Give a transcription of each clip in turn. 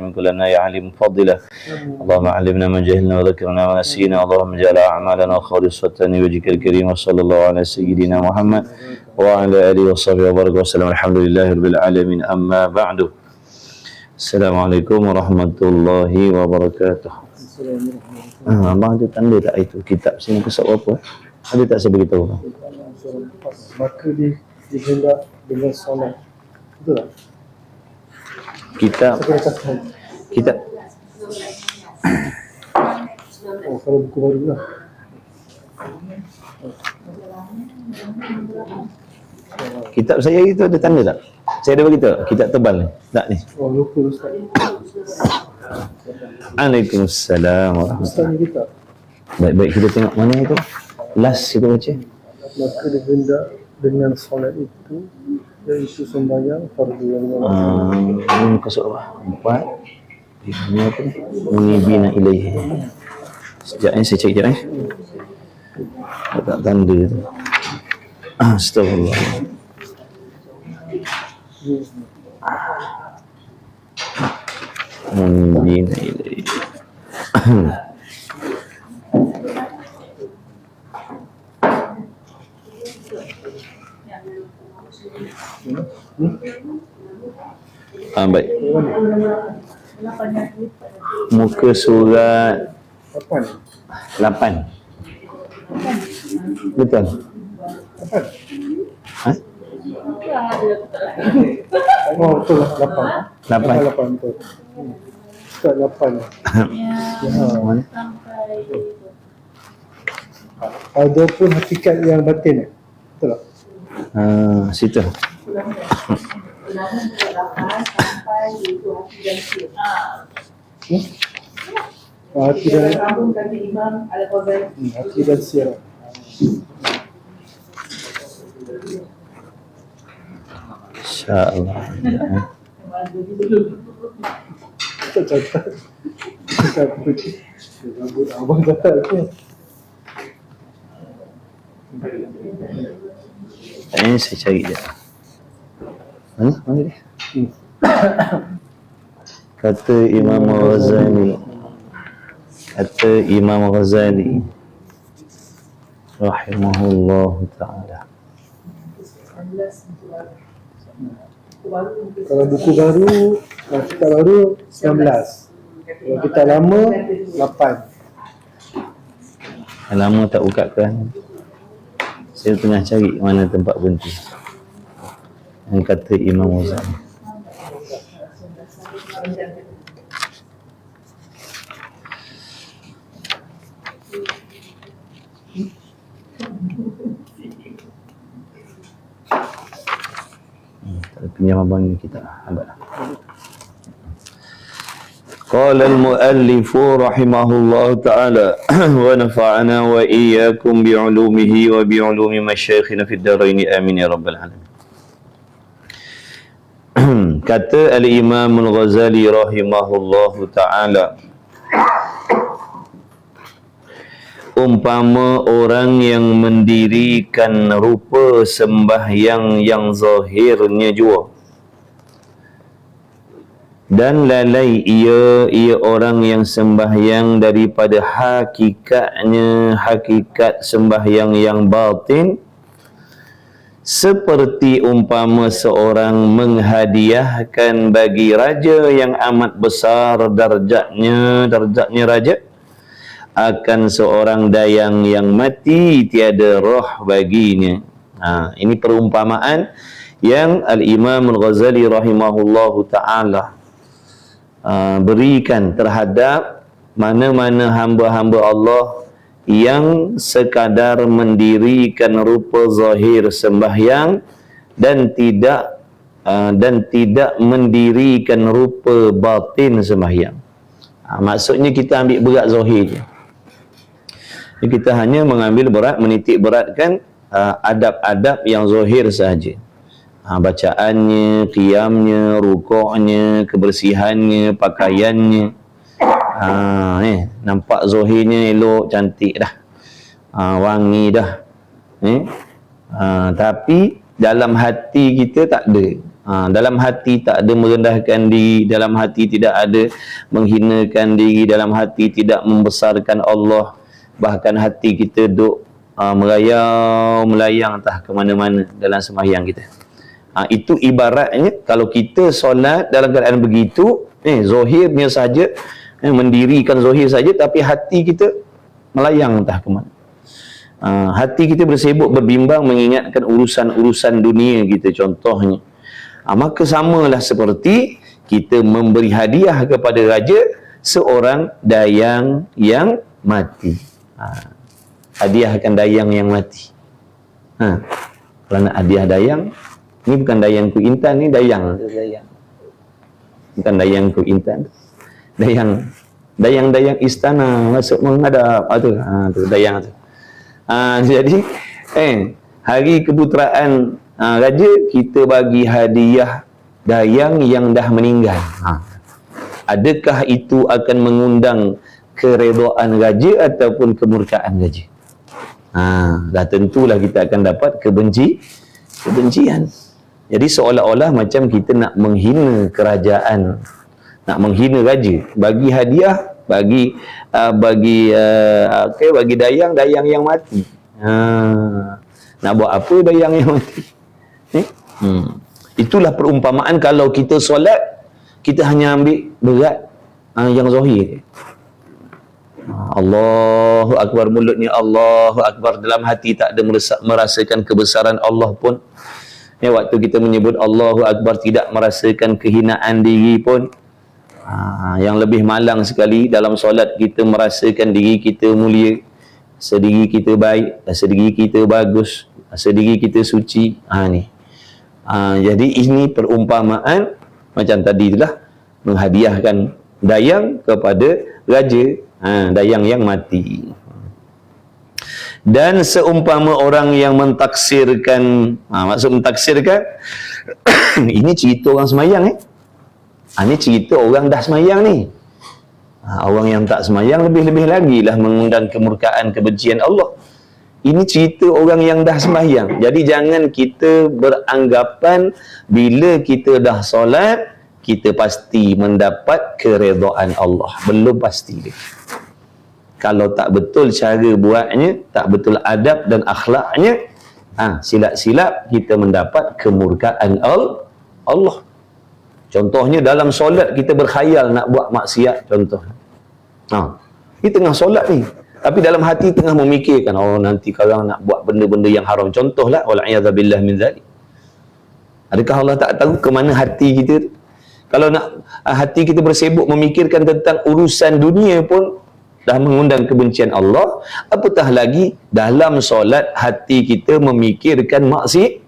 من كلنا يا عليم فضله. اللهم علمنا ما جهلنا وذكرنا ما نسينا. اللهم اجعل أعمالنا خالصة لوجهك الكريم. وصلى الله على سيدنا محمد وعلى آله وصحبه وبارك وسلم. الحمد لله رب العالمين. أما بعد. Assalamualaikum warahmatullahi wabarakatuh. Abang ada tanda tak itu kitab sini kesap apa? Ada tak saya beritahu? Maka dihendak dengan solat. Betul tak? Kitab. Oh, kalau buku baru lah. Kitab saya itu ada tanda tak? Saya ada beritahu kitab tebal ni. Tak ni. Oh, lupa Ustaz. Waalaikumsalam warahmatullahi Ustaz ni kitab. Baik-baik kita tengok mana itu. Last kita baca. Maka dihendak dengan solat itu, iaitu sembahyang fardu yang Ini muka surah 4. Ini apa ni? Munibina ilaihi. Sekejap ni saya cek sekejap ni. Tak tanda tu. Astagfirullah. Munibina ilaihi. Baik. Muka surat 8. Betul. Ha? Oh, betul lah, 8. 8. Betul. Ustaz 8. Mana? Ada pun hakikat yang batin. Betul tak? Situ. Hati dan sirah. InsyaAllah. Kita catat. Rambut abang catat ke? Saya cari je. Mana dia? Kata Imam Ghazali rahimahullahu ta'ala. Kalau buku baru, kita baru 19. Kalau kita lama 8. Lama tak buka kan? Saya tengah cari mana tempat berhenti. Yang kata Imam Ghazali. Pinjam abang ni kita ambil. قال المؤلف رحمه الله تعالى ونفعنا وإياكم بعلومه وبعلوم مشايخنا في الدارين آمين يا رب العالمين. Kata Al-Imam Al-Ghazali rahimahullahu ta'ala, umpama orang yang mendirikan rupa sembahyang yang zahirnya jua dan lalai ia orang yang sembahyang daripada hakikat sembahyang yang batin, seperti umpama seorang menghadiahkan bagi raja yang amat besar darjatnya raja akan seorang dayang yang mati tiada roh baginya. Ini perumpamaan yang Al-Imam Al-Ghazali rahimahullahu ta'ala berikan terhadap mana-mana hamba-hamba Allah yang sekadar mendirikan rupa zahir sembahyang dan tidak mendirikan rupa batin sembahyang. Maksudnya kita ambil berat zahir je. Kita hanya mengambil berat, menitik beratkan adab-adab yang zahir sahaja. Bacaannya, qiyamnya, rukuknya, kebersihannya, pakaiannya. Nampak zahirnya elok, cantik dah. Wangi dah. Tapi dalam hati kita tak ada. Dalam hati tak ada merendahkan diri, dalam hati tidak ada menghinakan diri, dalam hati tidak membesarkan Allah, bahkan hati kita duk melayang entah ke mana-mana dalam sembahyang kita. Itu ibaratnya kalau kita solat dalam keadaan begitu, zahirnya saja, mendirikan zahir saja, tapi hati kita melayang entah ke mana. Hati kita bersibuk berbimbang mengingatkan urusan-urusan dunia kita contohnya. Maka samalah seperti kita memberi hadiah kepada raja seorang dayang yang mati. Hadiahkan dayang yang mati. Kalau nak hadiah dayang, ni bukan dayang ku intan, ni dayang. Bukan dayang ku intan. Dayang istana masuk menghadap. Tu dayang tu. Jadi hari keputeraan raja, kita bagi hadiah dayang yang dah meninggal. Adakah itu akan mengundang keredaan raja ataupun kemurkaan raja? Dah tentulah kita akan dapat kebencian. Jadi seolah-olah macam kita nak menghina kerajaan, nak menghina raja. Bagi hadiah, bagi dayang yang mati. Nak buat apa dayang yang mati? Itulah perumpamaan kalau kita solat, kita hanya ambil berat yang zahir. Allahu Akbar, mulutnya Allahu Akbar, dalam hati tak ada merasakan kebesaran Allah pun. Waktu kita menyebut Allahu Akbar tidak merasakan kehinaan diri pun. Yang lebih malang sekali dalam solat, kita merasakan diri kita mulia, sediri kita baik, sediri kita bagus, sediri kita suci. Jadi ini perumpamaan macam tadi itulah, menghadiahkan dayang kepada raja, dayang yang mati. Dan seumpama orang yang mentaksirkan, maksud mentaksirkan ini cerita orang semayang ini cerita orang dah semayang ni. Orang yang tak semayang lebih-lebih lagi lah mengundang kemurkaan, kebencian Allah. Ini cerita orang yang dah sembahyang. Jadi jangan kita beranggapan bila kita dah solat, kita pasti mendapat keredaan Allah. Belum pasti dia. Kalau tak betul cara buatnya, tak betul adab dan akhlaknya, silap-silap kita mendapat kemurkaan Allah. Contohnya dalam solat kita berkhayal nak buat maksiat, contoh. Di tengah solat ni, tapi dalam hati tengah memikirkan, nanti kalau nak buat benda-benda yang haram, contohlah, wal'iyadzabillah min zalik. Adakah Allah tak tahu ke mana hati kita? Kalau nak hati kita bersibuk memikirkan tentang urusan dunia pun dah mengundang kebencian Allah, apatah lagi dalam solat hati kita memikirkan maksiat,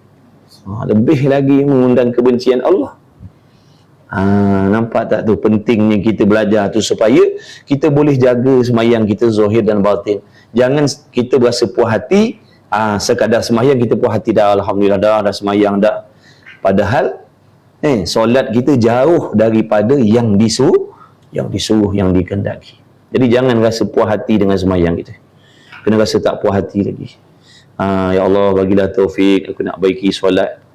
lebih lagi mengundang kebencian Allah. Nampak tak tu pentingnya kita belajar tu, supaya kita boleh jaga semayang kita zahir dan batin. Jangan kita berasa puas hati, sekadar semayang kita puas hati dah, alhamdulillah dah semayang dah. Padahal solat kita jauh daripada yang disuruh, yang dikehendaki. Jadi jangan rasa puas hati dengan semayang kita. Kena rasa tak puas hati lagi. Ya Allah, bagilah taufik aku nak baiki solat.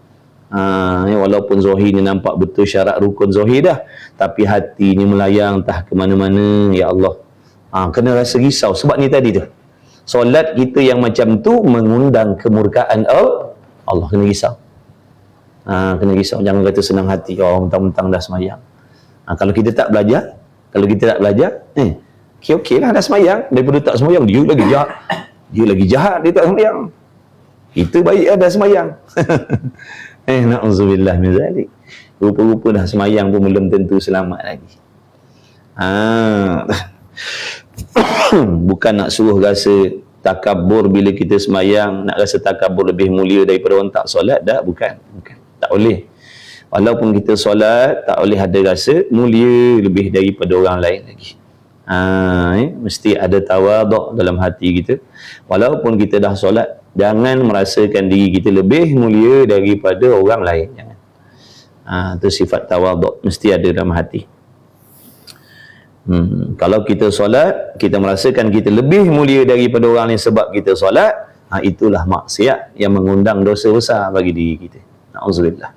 Walaupun zahirnya nampak betul syarat rukun zahir dah, tapi hatinya melayang entah ke mana-mana. Ya Allah, kena rasa risau. Sebab ni tadi tu, solat kita yang macam tu mengundang kemurkaan Allah. Kena risau. Kena risau. Jangan kata senang hati, mentang-mentang dah semayang. Kalau kita tak belajar, okey lah dah semayang, daripada tak semayang dia lagi jahat, dia tak semayang. Itu baik dah semayang. Na'udzubillah min zalik. Rupa-rupa dah semayang pun belum tentu selamat lagi. Bukan nak suruh rasa takabur bila kita semayang, nak rasa takabur lebih mulia daripada orang tak solat, bukan. Tak boleh. Walaupun kita solat, tak boleh ada rasa mulia lebih daripada orang lain lagi. Mesti ada tawaduk dalam hati kita. Walaupun kita dah solat, jangan merasakan diri kita lebih mulia daripada orang lain. Jangan. Itu sifat tawaduk mesti ada dalam hati. Kalau kita solat, kita merasakan kita lebih mulia daripada orang lain sebab kita solat, itulah maksiat yang mengundang dosa besar bagi diri kita. Na'udzubillah.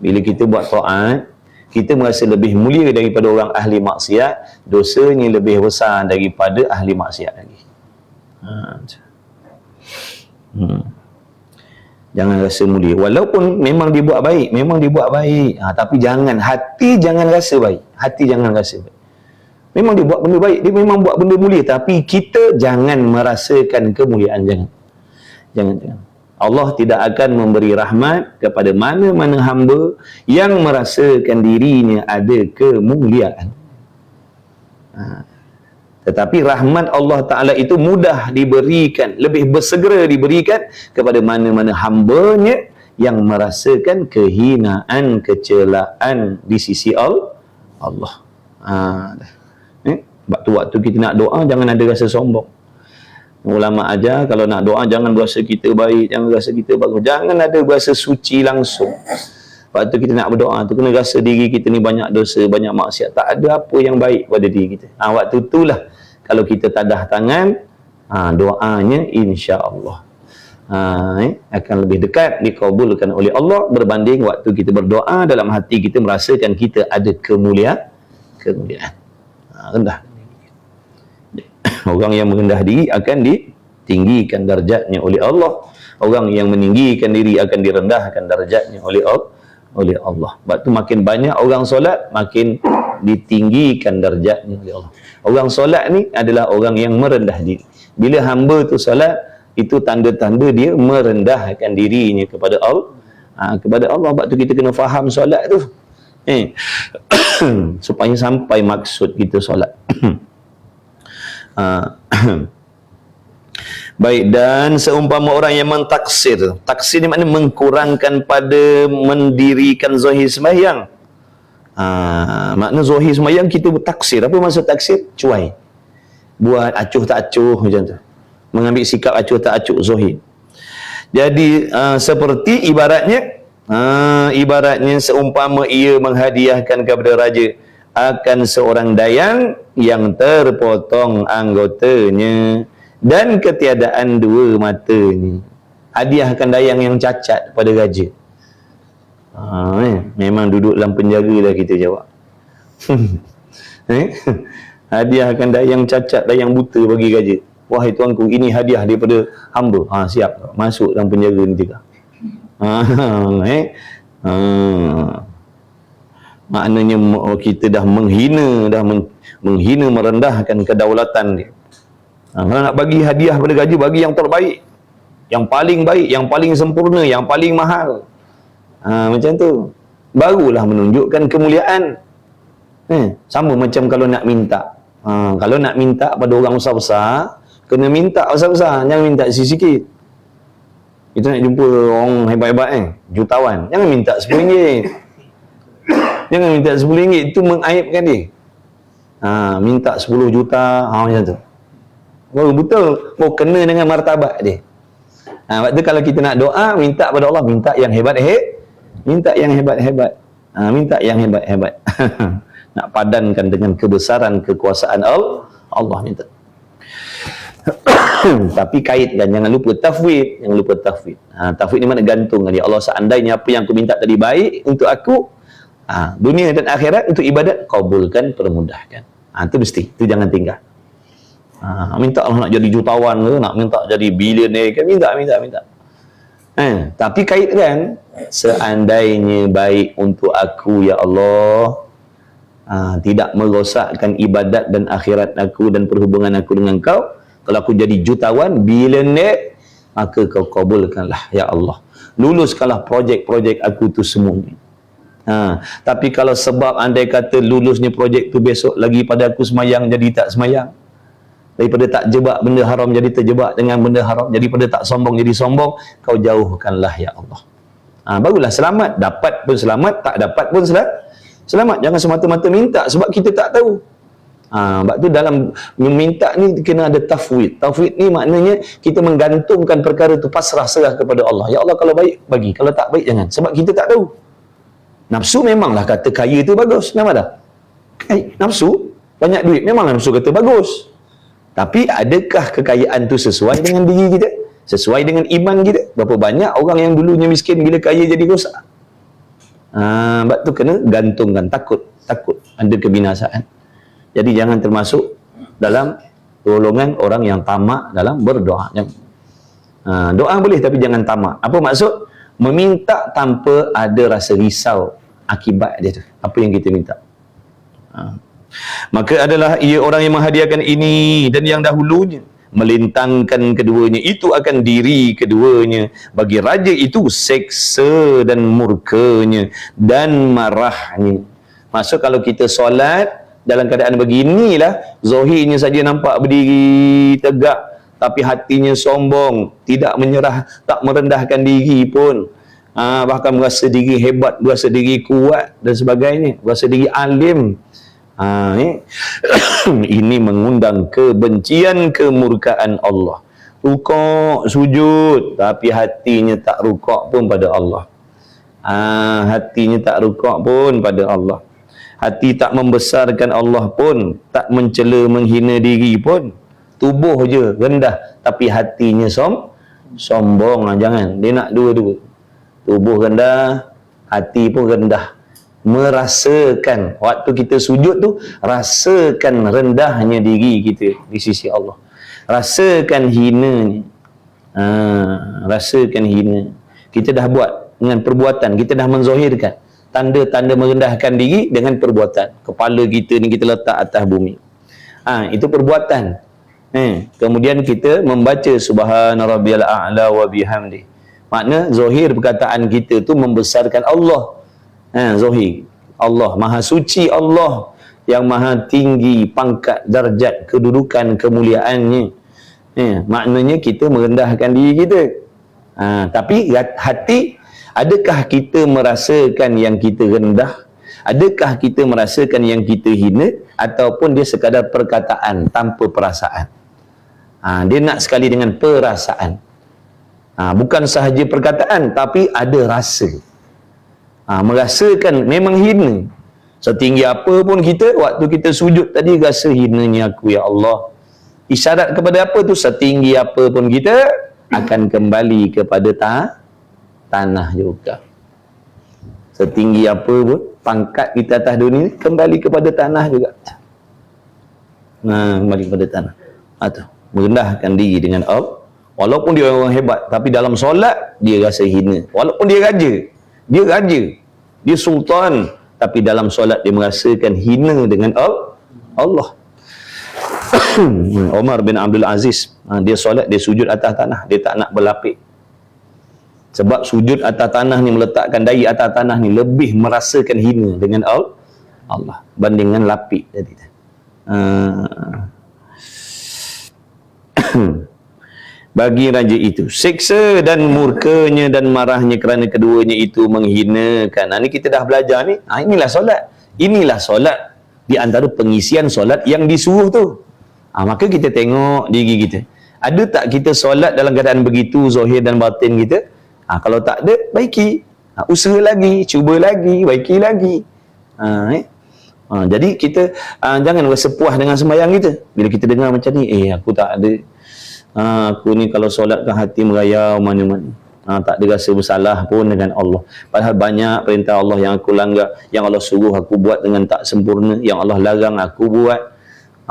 Bila kita buat taat, kita merasa lebih mulia daripada orang ahli maksiat, dosanya lebih besar daripada ahli maksiat lagi. Jangan rasa mulia, walaupun memang dibuat baik, tapi jangan rasa baik. Hati jangan rasa baik. Memang dia buat benda baik, dia memang buat benda mulia, tapi kita jangan merasakan kemuliaan. Jangan. Allah tidak akan memberi rahmat kepada mana-mana hamba yang merasakan dirinya ada kemuliaan. Tetapi rahmat Allah Ta'ala itu mudah diberikan, lebih bersegera diberikan kepada mana-mana hambanya yang merasakan kehinaan, kecelaan di sisi Allah. Waktu kita nak doa, jangan ada rasa sombong. Ulama ajar, kalau nak doa jangan berasa kita baik, jangan berasa kita bagus, jangan ada berasa suci langsung. Waktu kita nak berdoa tu kena rasa diri kita ni banyak dosa, banyak maksiat, tak ada apa yang baik pada diri kita. Waktu itulah kalau kita tadah tangan, doanya insya-Allah akan lebih dekat dikabulkan oleh Allah berbanding waktu kita berdoa dalam hati kita merasakan kita ada kemuliaan. Rendah. Orang yang merendah diri akan ditinggikan darjatnya oleh Allah. Orang yang meninggikan diri akan direndahkan darjatnya oleh Allah. Sebab tu makin banyak orang solat, makin ditinggikan darjatnya oleh Allah. Orang solat ni adalah orang yang merendah diri. Bila hamba tu solat, itu tanda-tanda dia merendahkan dirinya kepada Allah. Kepada Allah. Sebab tu kita kena faham solat tu. Supaya sampai maksud kita solat. Baik, dan seumpama orang yang mentaksir. Taksir ni maknanya mengkurangkan pada mendirikan zahir sembahyang. Makna zahir sembahyang kita bertaksir. Apa maksud taksir? Cuai. Buat acuh tak acuh macam tu. Mengambil sikap acuh tak acuh zahir. Jadi seperti ibaratnya seumpama ia menghadiahkan kepada raja akan seorang dayang yang terpotong anggotanya dan ketiadaan dua matanya. Hadiahkan dayang yang cacat pada raja. Memang duduk dalam penjara dah kita jawab. Hadiahkan dayang cacat, dayang buta bagi raja. Wahai tuanku, ini hadiah daripada hamba. Siap, masuk dalam penjara ni juga. Maknanya kita dah menghina, merendahkan kedaulatan dia. Kalau nak bagi hadiah pada raja, bagi yang terbaik, yang paling baik, yang paling sempurna, yang paling mahal. Macam tu barulah menunjukkan kemuliaan. Sama macam kalau nak minta. Kalau nak minta pada orang besar-besar, kena minta besar-besar, jangan minta sikit-sikit. Kita nak jumpa orang hebat-hebat jutawan, jangan minta RM10. Jangan minta RM10, itu mengaibkan dia. Minta 10 juta, macam tu. Baru betul, kena dengan martabat dia. Waktu kalau kita nak doa, minta pada Allah, minta yang hebat-hebat. Minta yang hebat-hebat. Minta yang hebat-hebat. Nak padankan dengan kebesaran kekuasaan Allah minta. Tapi kaitkan, jangan lupa tafwid. Tafwid ni mana gantung dia. Allah, seandainya apa yang aku minta tadi baik untuk aku, dunia dan akhirat, untuk ibadat, kabulkan, permudahkan. Itu mesti, itu jangan tinggal. Minta Allah nak jadi jutawan ke, nak minta jadi bilioner ke, minta. Tapi kaitkan, seandainya baik untuk aku ya Allah, tidak merosakkan ibadat dan akhirat aku dan perhubungan aku dengan kau, kalau aku jadi jutawan, bilioner, maka kau kabulkanlah ya Allah, luluskanlah projek-projek aku tu semuanya. Tapi kalau sebab andai kata lulusnya projek tu besok lagi pada aku semayang jadi tak semayang, daripada tak jebak benda haram jadi terjebak dengan benda haram, daripada tak sombong jadi sombong, kau jauhkanlah ya Allah. Barulah selamat. Dapat pun selamat, tak dapat pun selamat. Jangan semata-mata minta sebab kita tak tahu. Sebab tu dalam meminta ni kena ada tafwid. Tafwid ni maknanya kita menggantungkan perkara tu, pasrah serah kepada Allah. Ya Allah, kalau baik bagi, kalau tak baik jangan, sebab kita tak tahu. Nafsu memanglah kata kaya tu bagus, nama dah. Nafsu banyak duit, memang nafsu kata bagus. Tapi adakah kekayaan tu sesuai dengan diri kita? Sesuai dengan iman kita? Berapa banyak orang yang dulunya miskin bila kaya jadi rosak? Sebab tu kena gantungkan, takut ada kebinasaan. Jadi jangan termasuk dalam golongan orang yang tamak dalam berdoa. Doa boleh tapi jangan tamak. Apa maksud? Meminta tanpa ada rasa risau akibat dia tu, apa yang kita minta. Maka adalah ia orang yang menghadiahkan ini dan yang dahulunya, melintangkan keduanya itu akan diri keduanya. Bagi raja itu seksa dan murkanya dan marahnya. Maksud kalau kita solat dalam keadaan beginilah, zahirnya saja nampak berdiri tegak tapi hatinya sombong, tidak menyerah, tak merendahkan diri pun, bahkan merasa diri hebat, merasa diri kuat dan sebagainya, merasa diri alim. Ini mengundang kebencian, kemurkaan Allah. Rukuk, sujud, tapi hatinya tak rukuk pun pada Allah. Hatinya tak rukuk pun pada Allah. Hati tak membesarkan Allah pun, tak mencela, menghina diri pun. Tubuh je rendah, tapi hatinya sombong. Jangan, dia nak dua-dua. Tubuh rendah, hati pun rendah. Merasakan, waktu kita sujud tu, rasakan rendahnya diri kita di sisi Allah. Rasakan hinanya. Rasakan hina. Kita dah buat dengan perbuatan, kita dah menzahirkan tanda-tanda merendahkan diri dengan perbuatan. Kepala kita ni kita letak atas bumi. Itu perbuatan. Kemudian kita membaca subhana rabbiyal a'la wa bihamdi. Makna zahir perkataan kita tu membesarkan Allah. Zahir Allah, maha suci Allah yang maha tinggi pangkat, darjat, kedudukan, kemuliaannya. Maknanya kita merendahkan diri kita. Tapi hati, adakah kita merasakan yang kita rendah? Adakah kita merasakan yang kita hina? Ataupun dia sekadar perkataan tanpa perasaan? Dia nak sekali dengan perasaan. Bukan sahaja perkataan, tapi ada rasa. Merasakan memang hina. Setinggi apa pun kita, waktu kita sujud tadi, rasa hinanya aku, ya Allah. Isyarat kepada apa tu? Setinggi apa pun kita akan kembali kepada tanah juga. Setinggi apa pun pangkat kita atas dunia, kembali kepada tanah juga. Kembali kepada tanah. Tu, merendahkan diri dengan Allah. Walaupun dia orang hebat, tapi dalam solat dia rasa hina. Walaupun dia raja, dia sultan, tapi dalam solat dia merasakan hina dengan Allah. Umar bin Abdul Aziz, dia solat, dia sujud atas tanah, dia tak nak berlapik. Sebab sujud atas tanah ni, meletakkan dahi atas tanah ni, lebih merasakan hina dengan Allah bandingkan lapik tadi. Bagi raja itu seksa dan murkanya dan marahnya kerana keduanya itu menghinakan. Ini kita dah belajar ni. Inilah solat di antara pengisian solat yang disuruh tu. Maka kita tengok diri kita, ada tak kita solat dalam keadaan begitu, zahir dan batin kita? Kalau tak ada, baiki. Usaha lagi, cuba lagi, baiki lagi. Jadi kita jangan rasa puas dengan sembahyang kita. Bila kita dengar macam ni, aku tak ada, aku ni kalau solat kan hati merayau mana-mana, tak ada rasa bersalah pun dengan Allah. Padahal banyak perintah Allah yang aku langgar, yang Allah suruh aku buat dengan tak sempurna, yang Allah larang aku buat.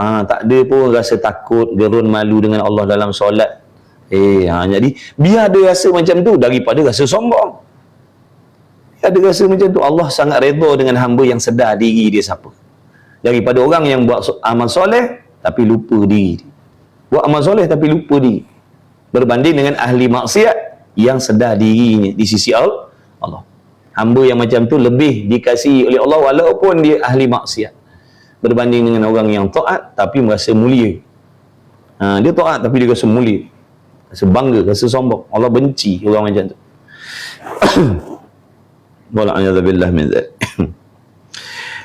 Tak ada pun rasa takut, gerun, malu dengan Allah dalam solat. Jadi biar ada rasa macam tu daripada rasa sombong. Ada rasa macam tu, Allah sangat redha dengan hamba yang sedar diri dia siapa, daripada orang yang buat amal soleh tapi lupa diri. Buat amal soleh tapi lupa diri, berbanding dengan ahli maksiat yang sedar dirinya di sisi Allah. Hamba yang macam tu lebih dikasihi oleh Allah walaupun dia ahli maksiat, berbanding dengan orang yang taat tapi merasa mulia. Dia taat tapi dia rasa mulia, rasa bangga, rasa sombong. Allah benci orang macam tu. Wala'iyadzubillah min dzalik.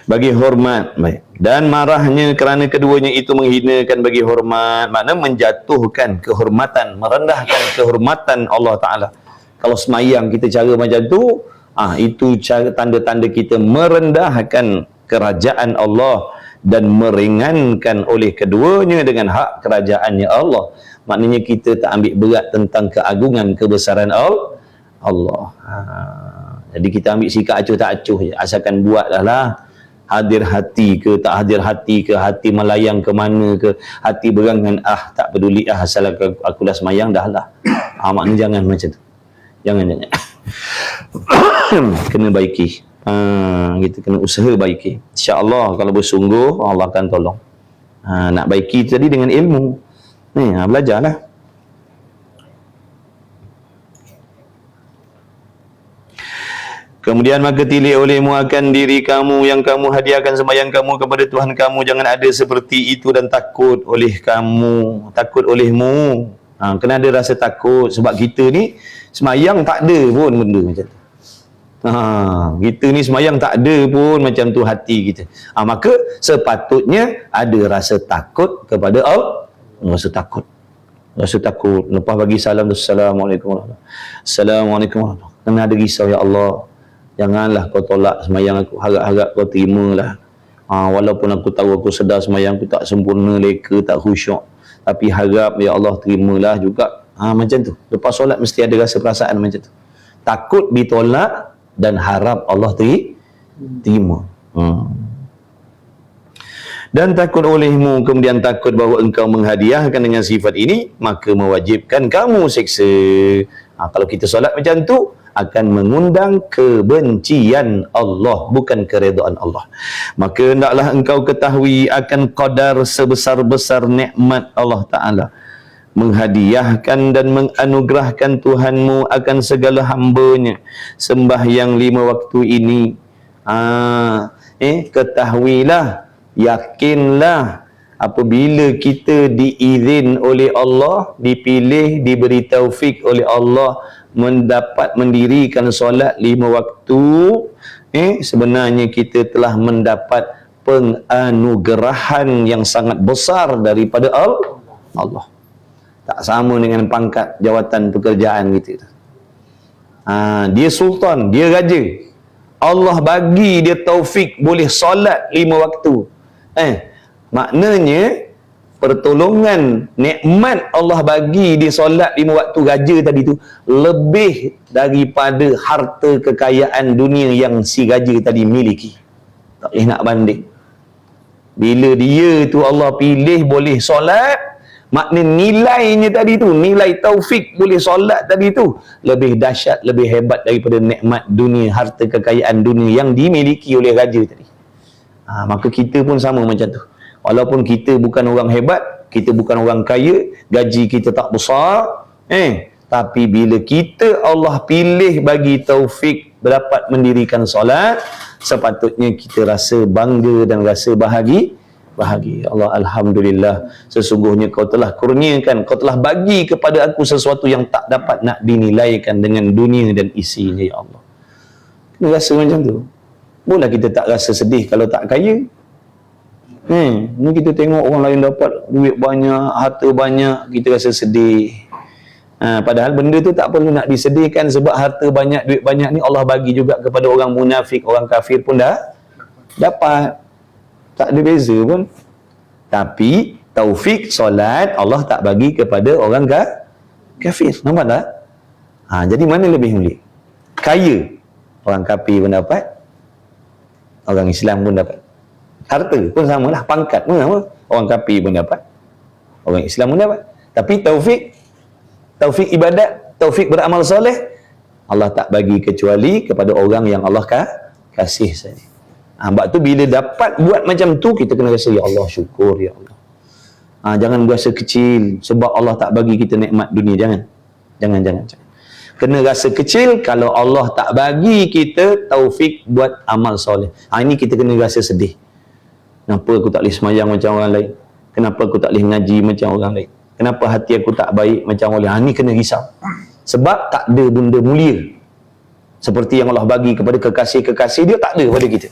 Bagi hormat, baik, dan marahnya kerana keduanya itu menghinakan bagi hormat, makna menjatuhkan kehormatan, merendahkan kehormatan Allah Ta'ala. Kalau semayang kita cara macam tu, itu cara tanda-tanda kita merendahkan kerajaan Allah dan meringankan oleh keduanya dengan hak kerajaannya Allah. Maknanya kita tak ambil berat tentang keagungan, kebesaran Allah. Jadi kita ambil sikap acuh tak acuh je. Asalkan buat dah lah. Hadir hati ke tak hadir hati ke, hati melayang ke mana ke, hati berangan tak peduli asal aku dah semayang dah lah. Maknanya jangan macam tu. Jangan. Kena baiki. Kita kena usaha baiki. InsyaAllah kalau bersungguh Allah akan tolong. Nak baiki tadi dengan ilmu. Belajarlah. Kemudian maka tilik olehmu akan diri kamu yang kamu hadiahkan sembahyang kamu kepada Tuhan kamu. Jangan ada seperti itu dan takut oleh kamu, takut olehmu. Kena ada rasa takut sebab kita ni sembahyang tak ada pun benda macam tu. Kita ni sembahyang tak ada pun macam tu hati kita. Maka sepatutnya ada rasa takut kepada Allah. Rasa takut. Lepas bagi salam, Assalamualaikum warahmatullahi wabarakatuh. Assalamualaikum warahmatullahi wabarakatuh. Kena ada risau, ya Allah, janganlah kau tolak sembahyang aku, harap-harap kau terimalah. Walaupun aku tahu aku sedar sembahyang aku tak sempurna, leka, tak khusyuk, tapi harap ya Allah terimalah juga. Macam tu. Lepas solat mesti ada rasa perasaan macam tu. Takut ditolak dan harap Allah terima. Dan takut olehmu, kemudian takut bahawa engkau menghadiahkan dengan sifat ini, maka mewajibkan kamu seksa. Kalau kita solat macam tu, akan mengundang kebencian Allah, bukan keredaan Allah. Maka hendaklah engkau ketahui akan qadar sebesar-besar nikmat Allah Ta'ala, menghadiahkan dan menganugerahkan Tuhanmu akan segala hambanya. Sembahyang 5 waktu ini, ketahuilah, yakinlah, apabila kita diizin oleh Allah, dipilih, diberi taufik oleh Allah mendapat mendirikan solat 5 waktu, sebenarnya kita telah mendapat penganugerahan yang sangat besar daripada Allah. Tak sama dengan pangkat jawatan pekerjaan kita. Dia sultan, dia raja, Allah bagi dia taufik boleh solat 5 waktu. Maknanya pertolongan nikmat Allah bagi dia solat 5 waktu raja tadi tu lebih daripada harta kekayaan dunia yang si raja tadi miliki. Tak boleh nak banding. Bila dia tu Allah pilih boleh solat, makna nilainya tadi tu, nilai taufik boleh solat tadi tu lebih dahsyat, lebih hebat daripada nikmat dunia, harta kekayaan dunia yang dimiliki oleh raja tadi. Maka kita pun sama macam tu. Walaupun kita bukan orang hebat, kita bukan orang kaya, gaji kita tak besar, tapi bila kita Allah pilih bagi taufik dapat mendirikan solat, sepatutnya kita rasa bangga dan rasa bahagia. Allah, Alhamdulillah, sesungguhnya kau telah kurniakan, kau telah bagi kepada aku sesuatu yang tak dapat nak dinilaikan dengan dunia dan isinya, ya Allah. Kena rasa macam tu. Boleh kita tak rasa sedih kalau tak kaya. Ni kita tengok orang lain dapat duit banyak, harta banyak, kita rasa sedih. Padahal benda tu tak perlu nak disedihkan, sebab harta banyak, duit banyak ni Allah bagi juga kepada orang munafik, orang kafir pun dah dapat. Tak ada beza pun. Tapi taufik solat Allah tak bagi kepada orang kafir. Nampak tak? Jadi mana lebih mulia? Kaya, orang kafir pun dapat, orang Islam pun dapat. Harta pun samalah, pangkat pun sama, orang kafir pun dapat, orang Islam pun dapat. Tapi taufik ibadat, taufik beramal soleh, Allah tak bagi kecuali kepada orang yang Allah kasih saja. Sebab tu bila dapat buat macam tu, kita kena rasa, ya Allah, syukur, ya Allah. Jangan berasa kecil sebab Allah tak bagi kita nikmat dunia. Jangan. Kena rasa kecil kalau Allah tak bagi kita taufik buat amal soleh. Ini kita kena rasa sedih. Kenapa aku tak boleh semayang macam orang lain? Kenapa aku tak boleh ngaji macam orang lain? Kenapa hati aku tak baik macam orang lain? Ini kena risau. Sebab tak ada benda mulia seperti yang Allah bagi kepada kekasih-kekasih dia, tak ada pada kita.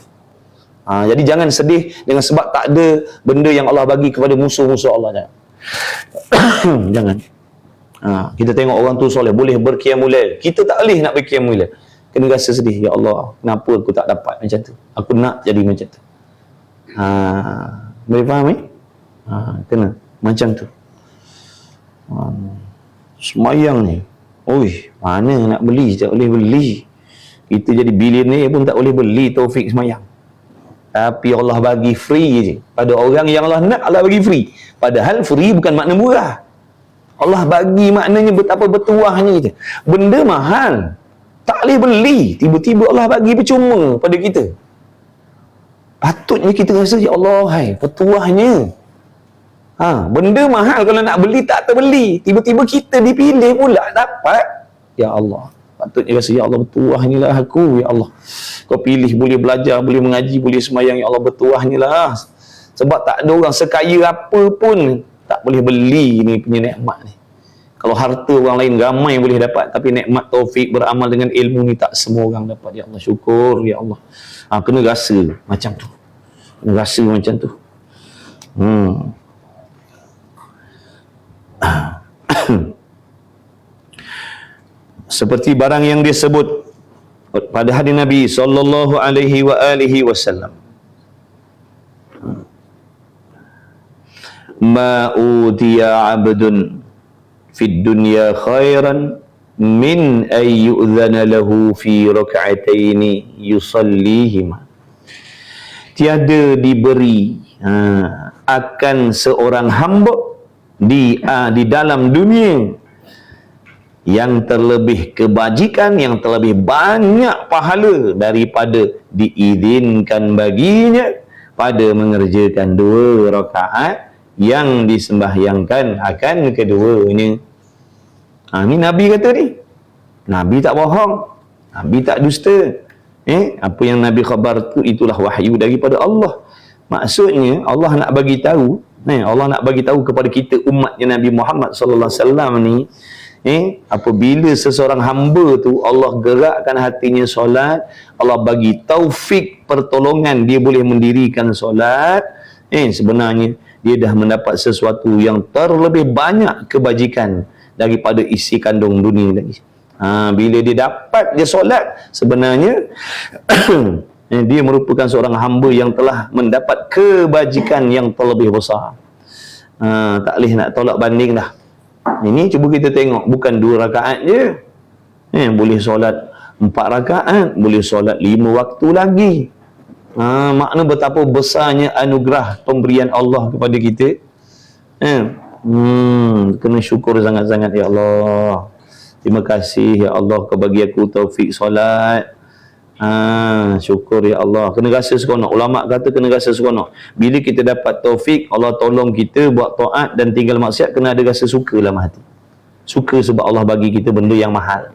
Jadi jangan sedih dengan sebab tak ada benda yang Allah bagi kepada musuh-musuh Allah. Jangan. Kita tengok orang tu soleh, boleh berqiyamul lail, kita tak boleh nak berqiyamul lail. Kena rasa sedih, ya Allah, kenapa aku tak dapat macam tu? Aku nak jadi macam tu. Boleh faham kena macam tu. Semayang ni, mana nak beli, tak boleh beli. Kita jadi bilioner pun tak boleh beli taufik semayang. Tapi Allah bagi free je. Pada orang yang Allah nak, Allah bagi free. Padahal free bukan makna murah. Allah bagi maknanya betapa bertuahnya kita. Benda mahal, tak boleh beli. Tiba-tiba Allah bagi percuma pada kita. Patutnya kita rasa, ya Allah, hai, bertuahnya. Benda mahal kalau nak beli tak terbeli. Tiba-tiba kita dipilih pula dapat. Ya Allah. Patutnya rasa, ya Allah, bertuahnya lah aku, ya Allah. Kau pilih, boleh belajar, boleh mengaji, boleh semayang, ya Allah, bertuahnya lah. Sebab tak ada orang sekaya apa pun tak boleh beli ni punya nikmat ni. Kalau harta orang lain ramai boleh dapat, tapi nikmat taufik beramal dengan ilmu ni tak semua orang dapat. Ya Allah, syukur, ya Allah. Kena rasa macam tu. Kena rasa macam tu. Seperti barang yang disebut pada hadis Nabi sallallahu alaihi wasallam, ma utiya 'abdun fid dunya khairan min ay yu'dhana lahu fi rak'ataini yusallihima. Tiada diberi akan seorang hamba di dalam dunia yang terlebih kebajikan, yang terlebih banyak pahala daripada diizinkan baginya pada mengerjakan 2 rakaat yang disembahyangkan akan keduanya. Ni Nabi kata ni. Nabi tak bohong. Nabi tak dusta. Apa yang Nabi khabar tu itulah wahyu daripada Allah. Maksudnya Allah nak bagi tahu, Allah nak bagi tahu kepada kita umatnya Nabi Muhammad sallallahu alaihi wasallam ni, apabila seseorang hamba tu Allah gerakkan hatinya solat, Allah bagi taufik pertolongan dia boleh mendirikan solat, sebenarnya dia dah mendapat sesuatu yang terlebih banyak kebajikan daripada isi kandung dunia lagi. Bila dia dapat dia solat, sebenarnya dia merupakan seorang hamba yang telah mendapat kebajikan yang terlebih besar. Tak boleh nak tolak banding dah. Ini cuba kita tengok, bukan 2 rakaat je. Boleh solat 4 rakaat, boleh solat 5 waktu lagi. Makna betapa besarnya anugerah pemberian Allah kepada kita. Kena syukur sangat-sangat, ya Allah. Terima kasih, ya Allah, kau bagi aku taufik solat. Syukur, ya Allah. Kena rasa seronok. Ulama kata kena rasa seronok. Bila kita dapat taufik, Allah tolong kita buat taat dan tinggal maksiat, kena ada rasa suka dalam hati. Suka sebab Allah bagi kita benda yang mahal.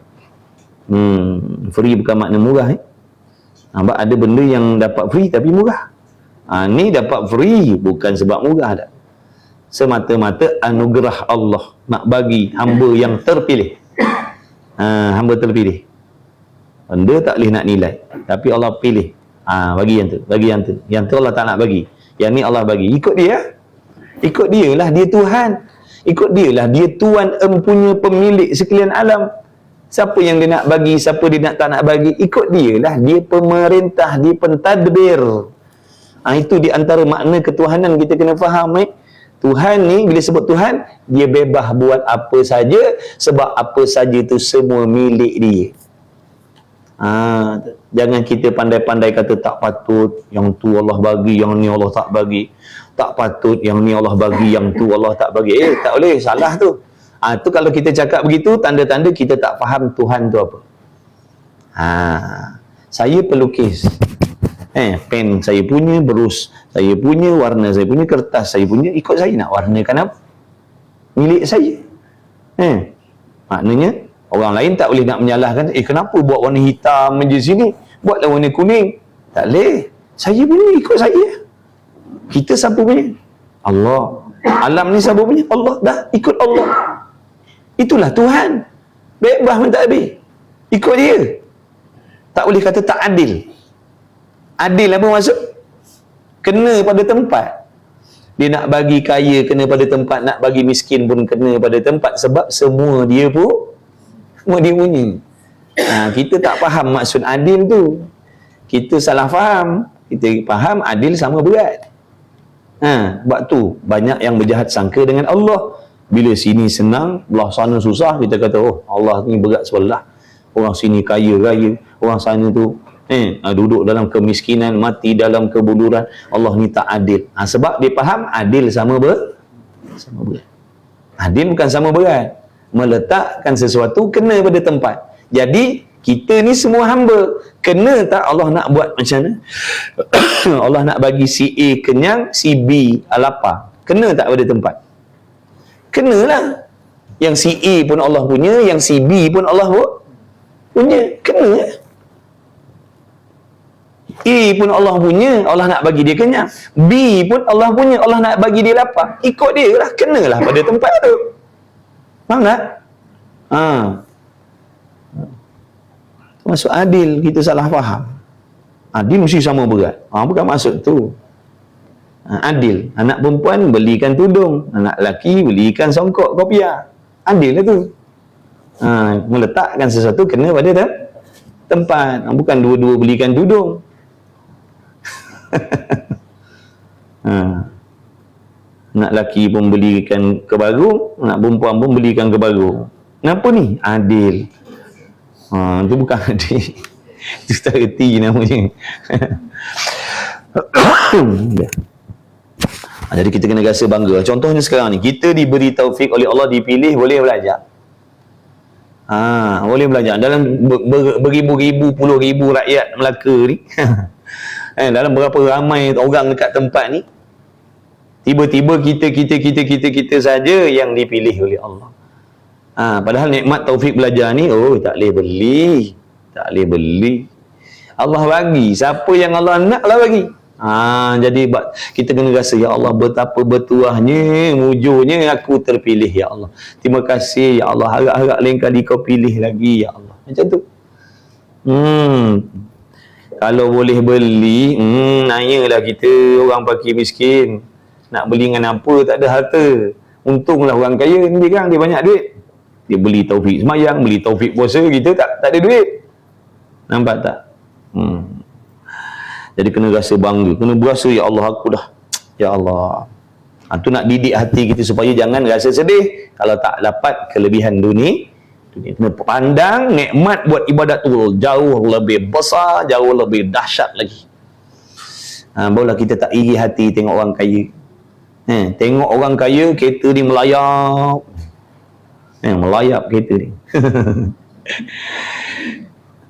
Free bukan makna murah. Sebab ada benda yang dapat free tapi murah. Ni dapat free bukan sebab murah dah. Semata-mata anugerah Allah nak bagi hamba yang terpilih. Hamba terpilih. Benda tak boleh nak nilai, tapi Allah pilih. Bagi yang tu, bagi yang tu. Yang tu Allah tak nak bagi. Yang ni Allah bagi. Ikut dia. Ikut dia lah, dia Tuhan. Ikut dia lah, dia Tuhan empunya pemilik sekalian alam. Siapa yang dia nak bagi, siapa dia nak tak nak bagi, ikut dia lah. Dia pemerintah, dia pentadbir. Itu di antara makna ketuhanan kita kena faham. Tuhan ni, bila sebut Tuhan, dia bebas buat apa saja, sebab apa saja itu semua milik dia. Jangan kita pandai-pandai kata tak patut, yang tu Allah bagi, yang ni Allah tak bagi. Tak patut, yang ni Allah bagi, yang tu Allah tak bagi. Tak boleh, salah tu. Tu kalau kita cakap begitu, tanda-tanda kita tak faham Tuhan tu apa. Saya pelukis. Pen saya punya, berus saya punya, warna saya punya, kertas saya punya, ikut saya nak warnakan apa? Milik saya. Maknanya orang lain tak boleh nak menyalahkan, kenapa buat warna hitam je sini, buatlah warna kuning. Tak boleh. Saya punya, ikut saya. Kita siapa punya? Allah. Alam ni siapa punya? Allah. Dah, ikut Allah. Itulah Tuhan. Bebas pun tak habis. Ikut dia. Tak boleh kata tak adil. Adil apa maksud? Kena pada tempat. Dia nak bagi kaya kena pada tempat, nak bagi miskin pun kena pada tempat, sebab semua dia pun semua dia punya. Kita tak faham maksud adil tu. Kita salah faham. Kita faham adil sama berat. Sebab tu banyak yang berjahat sangka dengan Allah. Bila sini senang, belah sana susah, kita kata, oh Allah ni berat sebelah. Orang sini kaya raya, orang sana tu duduk dalam kemiskinan, mati dalam kebuduran. Allah ni tak adil. Sebab dia faham adil sama berat. Adil bukan sama berat. Meletakkan sesuatu kena pada tempat. Jadi kita ni semua hamba. Kena tak Allah nak buat macam mana? Allah nak bagi si A kenyang, si B lapar. Kena tak pada tempat? Kenalah. Yang si A pun Allah punya, yang si B pun Allah punya. Kena. A pun Allah punya, Allah nak bagi dia kenyang. B pun Allah punya, Allah nak bagi dia lapar. Ikut dia lah. Kenalah pada tempat tu. Faham tak? Maksud adil, kita salah faham. Adil mesti sama berat. Bukan maksud tu. Adil, anak perempuan belikan tudung, anak lelaki belikan songkok kopiah. Adil lah tu. Meletakkan sesuatu kena pada tempat. Bukan dua-dua belikan tudung. Anak lelaki pun belikan kebaru, anak perempuan pun belikan kebaru. Kenapa ni? Adil. Itu bukan adil. Itu tak erti namanya. Jadi kita kena rasa bangga. Contohnya sekarang ni, kita diberi taufik oleh Allah, dipilih, boleh belajar. Boleh belajar. Dalam beribu-ribu, puluh ribu rakyat Melaka ni, dalam berapa ramai orang dekat tempat ni, tiba-tiba kita saja yang dipilih oleh Allah. Padahal nikmat taufik belajar ni, tak boleh beli. Tak boleh beli. Allah bagi. Siapa yang Allah nak lah bagi. Jadi kita kena rasa, ya Allah, betapa bertuahnya, mujurnya aku terpilih, ya Allah. Terima kasih, ya Allah. Harap-harap lain kali kau pilih lagi, ya Allah. Macam tu. Kalau boleh beli, nanyalah kita orang fakir miskin. Nak beli dengan apa, tak ada harta. Untunglah orang kaya ni kan, dia banyak duit. Dia beli taufik semayang, beli taufik puasa, kita tak ada duit. Nampak tak? Jadi kena rasa bangga, kena berasa, ya Allah, aku dah, ya Allah. Tu nak didik hati kita supaya jangan rasa sedih kalau tak dapat kelebihan dunia. Kena pandang nikmat buat ibadat tu jauh lebih besar, jauh lebih dahsyat lagi. Barulah kita tak iri hati tengok orang kaya. Tengok orang kaya, kereta ni melayap. Melayap kereta ni.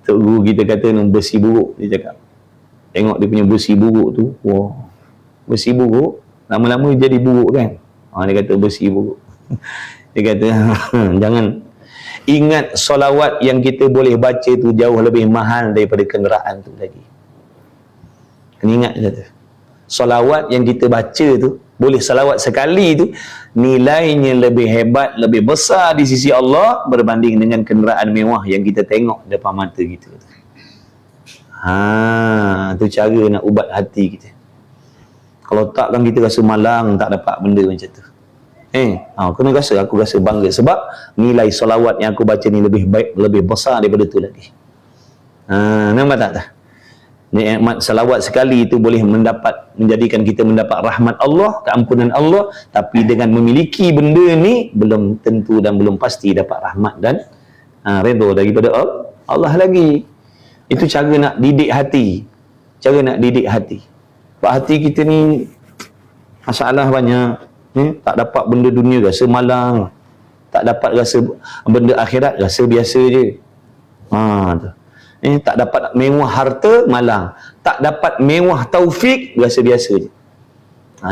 Tok guru kita kata besi buruk, dia cakap. Tengok dia punya besi buruk tu, besi buruk, lama-lama jadi buruk kan. Dia kata besi buruk. Dia kata, jangan, ingat solawat yang kita boleh baca tu jauh lebih mahal daripada kenderaan tu lagi. Kena ingat kata. Solawat yang kita baca tu, boleh salawat sekali tu, nilainya lebih hebat, lebih besar di sisi Allah berbanding dengan kenderaan mewah yang kita tengok depan mata kita. Tu cara nak ubat hati kita. Kalau tak kan kita rasa malang, tak dapat benda macam tu. Kena rasa, aku rasa bangga sebab nilai solawat yang aku baca ni lebih baik, lebih besar daripada tu lagi. Nampak tak? Nikmat salawat sekali itu boleh menjadikan kita mendapat rahmat Allah, keampunan Allah, tapi dengan memiliki benda ni belum tentu dan belum pasti dapat rahmat dan redha daripada Allah lagi. Itu cara nak didik hati. Cara nak didik hati. Sebab hati kita ni masalah banyak. Tak dapat benda dunia rasa malang. Tak dapat rasa benda akhirat rasa biasa je. Tak dapat mewah harta, malang. Tak dapat mewah taufik, rasa biasa je.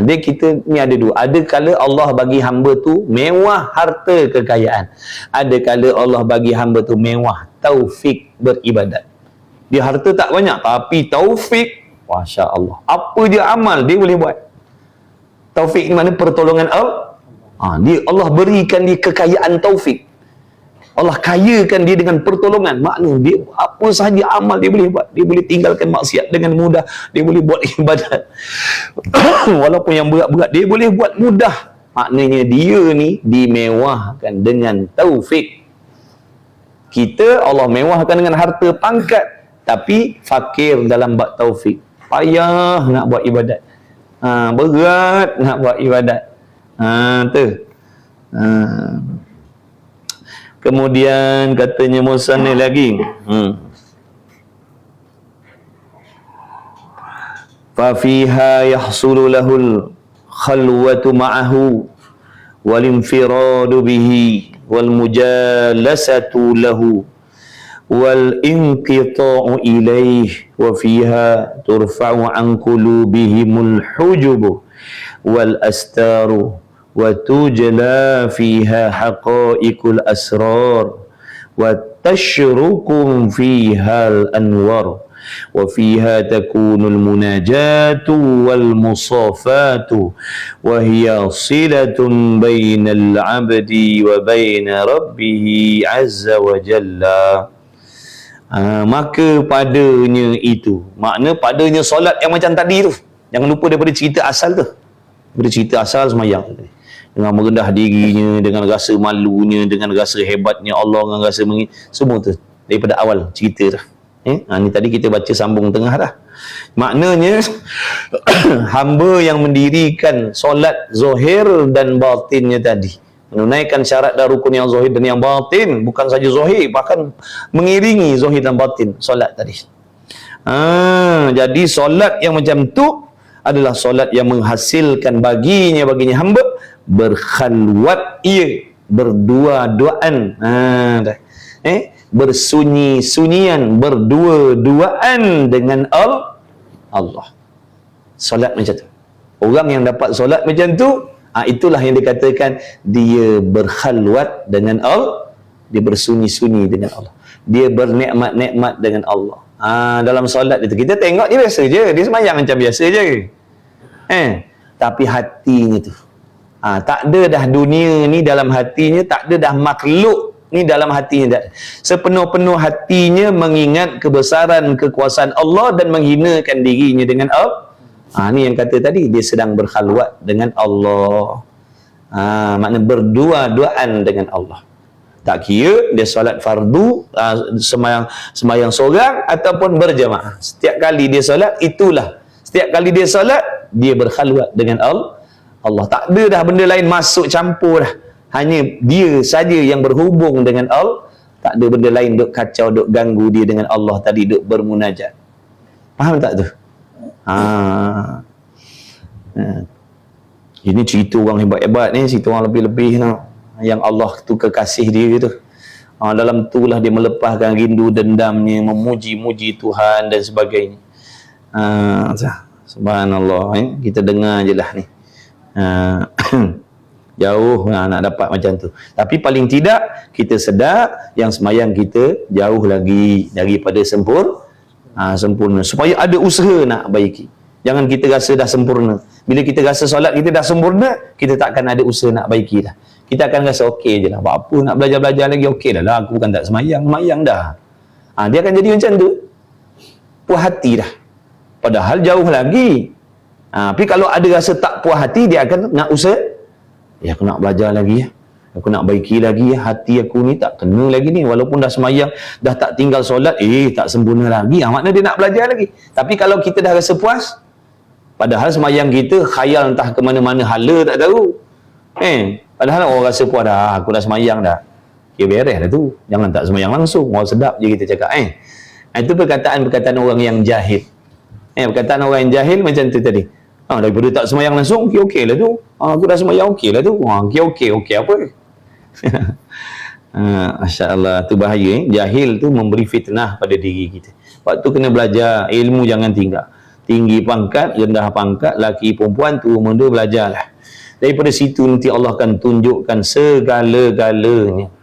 Dia kita ni ada dua. Ada kala Allah bagi hamba tu mewah harta kekayaan. Ada kala Allah bagi hamba tu mewah taufik beribadat. Dia harta tak banyak, tapi taufik, Masya Allah. Apa dia amal, dia boleh buat. Taufik ni mana pertolongan Allah. Allah berikan dia kekayaan taufik. Allah kayakan dia dengan pertolongan. Makna dia apa sahaja amal dia boleh buat. Dia boleh tinggalkan maksiat dengan mudah. Dia boleh buat ibadat. Walaupun yang berat-berat, dia boleh buat mudah. Maknanya dia ni dimewahkan dengan taufik. Kita Allah mewahkan dengan harta pangkat, tapi fakir dalam bab taufik. Payah nak buat ibadat. Berat nak buat ibadat. Kemudian katanya musannif lagi. Fa fiha yahsulu lahul khalwatu ma'ahu wal infiradu bihi wal mujalasatu lahu wal inqita'u ilaih wa fiha turfa'u an qulubihimul hujub wal astaru wa tujla fiha haqa'iqul asrar wa tashrukum fiha al anwar wa fiha takunul munajatu wal musafatu wa hiya silatun bainal abdi wa baina rabbih azza wa jalla. Maka padanya itu, makna padanya solat yang macam tadi tu, jangan lupa daripada cerita asal tu, daripada cerita asal semayang tu, dengan merendah dirinya, dengan rasa malunya, dengan rasa hebatnya Allah, dengan rasa semua tu daripada awal cerita tu. Ni tadi kita baca sambung tengah dah. Maknanya hamba yang mendirikan solat zahir dan batinnya tadi, menunaikan syarat dan rukun yang zahir dan yang batin, bukan saja zahir, bahkan mengiringi zahir dan batin solat tadi. Jadi solat yang macam tu adalah solat yang menghasilkan baginya hamba berkhalwat, ia berdua-duaan, bersunyi-sunyian, berdua-duaan dengan Allah. Solat macam tu. Orang yang dapat solat macam tu, itulah yang dikatakan dia berkhalwat dengan Allah, dia bersunyi-sunyi dengan Allah, dia bernikmat-nikmat dengan Allah. Dalam solat itu kita tengok dia biasa je, dia semayang macam biasa je, tapi hatinya tu tak ada dah dunia ni dalam hatinya, tak ada dah makhluk ni dalam hatinya, sepenuh-penuh hatinya mengingat kebesaran kekuasaan Allah dan menghinakan dirinya dengan Allah. Ni yang kata tadi, dia sedang berkhalwat dengan Allah. Makna berdua-duaan dengan Allah. Tak kira dia solat fardu, semayang seorang ataupun berjamaah, setiap kali dia solat, itulah setiap kali dia solat dia berkhalwat dengan Allah. Tak ada dah benda lain masuk campur dah, hanya dia saja yang berhubung dengan Allah. Tak ada benda lain duk kacau, duk ganggu dia dengan Allah tadi, duk bermunajat. Faham tak tu? Ini cerita orang hebat-hebat ni, cerita orang lebih-lebih no, yang Allah tu kekasih dia gitu. Dalam itulah dia melepaskan rindu dendamnya, memuji-muji Tuhan dan sebagainya. Subhanallah, kita dengar je lah ni. Jauh nak dapat macam tu. Tapi paling tidak kita sedar yang semayang kita jauh lagi daripada sempurna. Supaya ada usaha nak baiki. Jangan kita rasa dah sempurna. Bila kita rasa solat kita dah sempurna, kita takkan ada usaha nak baiki dah. Kita akan rasa okey je lah. Buat apa nak belajar-belajar lagi, okey dah lah. Aku kan tak semayang dah. Dia akan jadi macam tu. Puas hati dah. Padahal jauh lagi. Tapi kalau ada rasa tak puas hati, dia akan nak usaha. Aku nak belajar lagi ya. Aku nak baiki lagi ya. Hati aku ni tak kena lagi ni. Walaupun dah semayang, dah tak tinggal solat, tak sempurna lagi. Maknanya dia nak belajar lagi. Tapi kalau kita dah rasa puas, padahal semayang kita khayal entah ke mana-mana hala tak tahu. Padahal orang rasa puas dah, aku dah semayang dah. Beres dah tu. Jangan tak semayang langsung. Orang sedap je kita cakap. Itu perkataan-perkataan orang yang jahil. Perkataan orang yang jahil macam tu tadi. Daripada tak semayang langsung, okey lah tu. Aku dah semayang, okey lah tu. Okey apa? Masya Allah, tu bahaya. Jahil tu memberi fitnah pada diri kita. Waktu kena belajar, ilmu jangan tinggal. Tinggi pangkat, rendah pangkat, laki perempuan tu muda belajarlah. Daripada situ nanti Allah akan tunjukkan segala-galanya.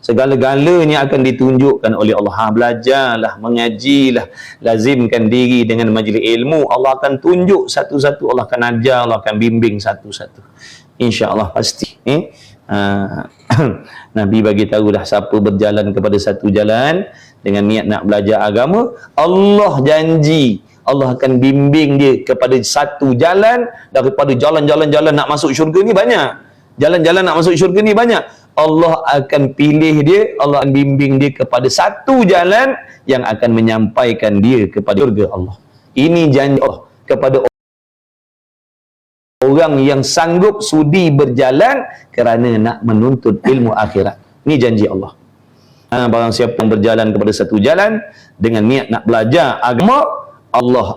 Segala-galanya akan ditunjukkan oleh Allah. Belajarlah, mengajilah, lazimkan diri dengan majlis ilmu. Allah akan tunjuk satu-satu, Allah akan ajar, Allah akan bimbing satu-satu. InsyaAllah pasti. Nabi bagi tahu dah, siapa berjalan kepada satu jalan dengan niat nak belajar agama, Allah janji Allah akan bimbing dia kepada satu jalan daripada jalan-jalan nak masuk syurga ni banyak. Jalan-jalan nak masuk syurga ni banyak. Allah akan pilih dia, Allah akan bimbing dia kepada satu jalan yang akan menyampaikan dia kepada syurga Allah. Ini janji Allah kepada orang yang sanggup sudi berjalan kerana nak menuntut ilmu akhirat. Ini janji Allah. Barang siapa yang berjalan kepada satu jalan dengan niat nak belajar agama, Allah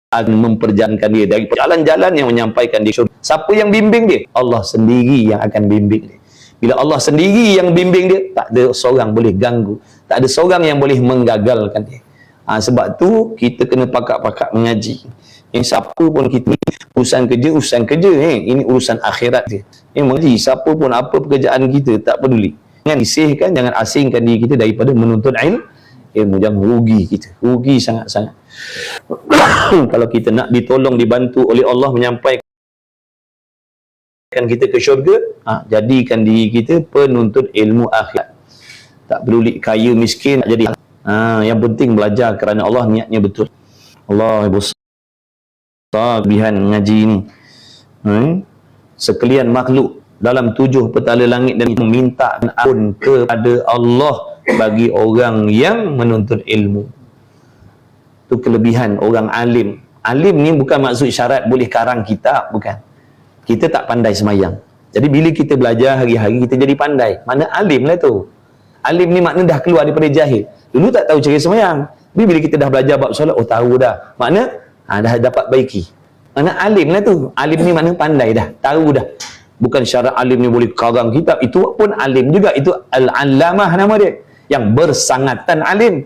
akan memperjalankan dia dari jalan-jalan yang menyampaikan dia syurga. Siapa yang bimbing dia? Allah sendiri yang akan bimbing dia. Bila Allah sendiri yang bimbing dia, tak ada seorang boleh ganggu, tak ada seorang yang boleh menggagalkan dia. Sebab tu kita kena pakak-pakak mengaji. Siapa pun kita ni urusan kerja ini urusan akhirat dia. Mengaji siapa pun apa pekerjaan kita tak peduli. Jangan isihkan, jangan asingkan diri kita daripada menuntut ilmu. Jangan rugi kita. Rugi sangat-sangat. Kalau kita nak ditolong, dibantu oleh Allah menyampaikan kita ke syurga, jadikan diri kita penuntut ilmu akhirat. Tak peduli kaya miskin, tak jadi. Yang penting belajar kerana Allah, niatnya betul. Allah besar kelebihan ngaji ni. Sekalian makhluk dalam 7 petala langit dan meminta ampun kepada Allah bagi orang yang menuntut ilmu. Itu kelebihan orang alim. Alim ni bukan maksud syarat boleh karang kitab, bukan. Kita tak pandai semayang. Jadi bila kita belajar hari-hari, kita jadi pandai. Mana alim lah tu. Alim ni makna dah keluar daripada jahil. Dulu tak tahu cara semayang. Tapi bila kita dah belajar bab solat, tahu dah. Makna dah dapat baiki. Mana alim lah tu. Alim ni makna pandai dah. Tahu dah. Bukan syarat alim ni boleh karang kitab. Itu pun alim juga. Itu al-allamah nama dia. Yang bersangatan alim.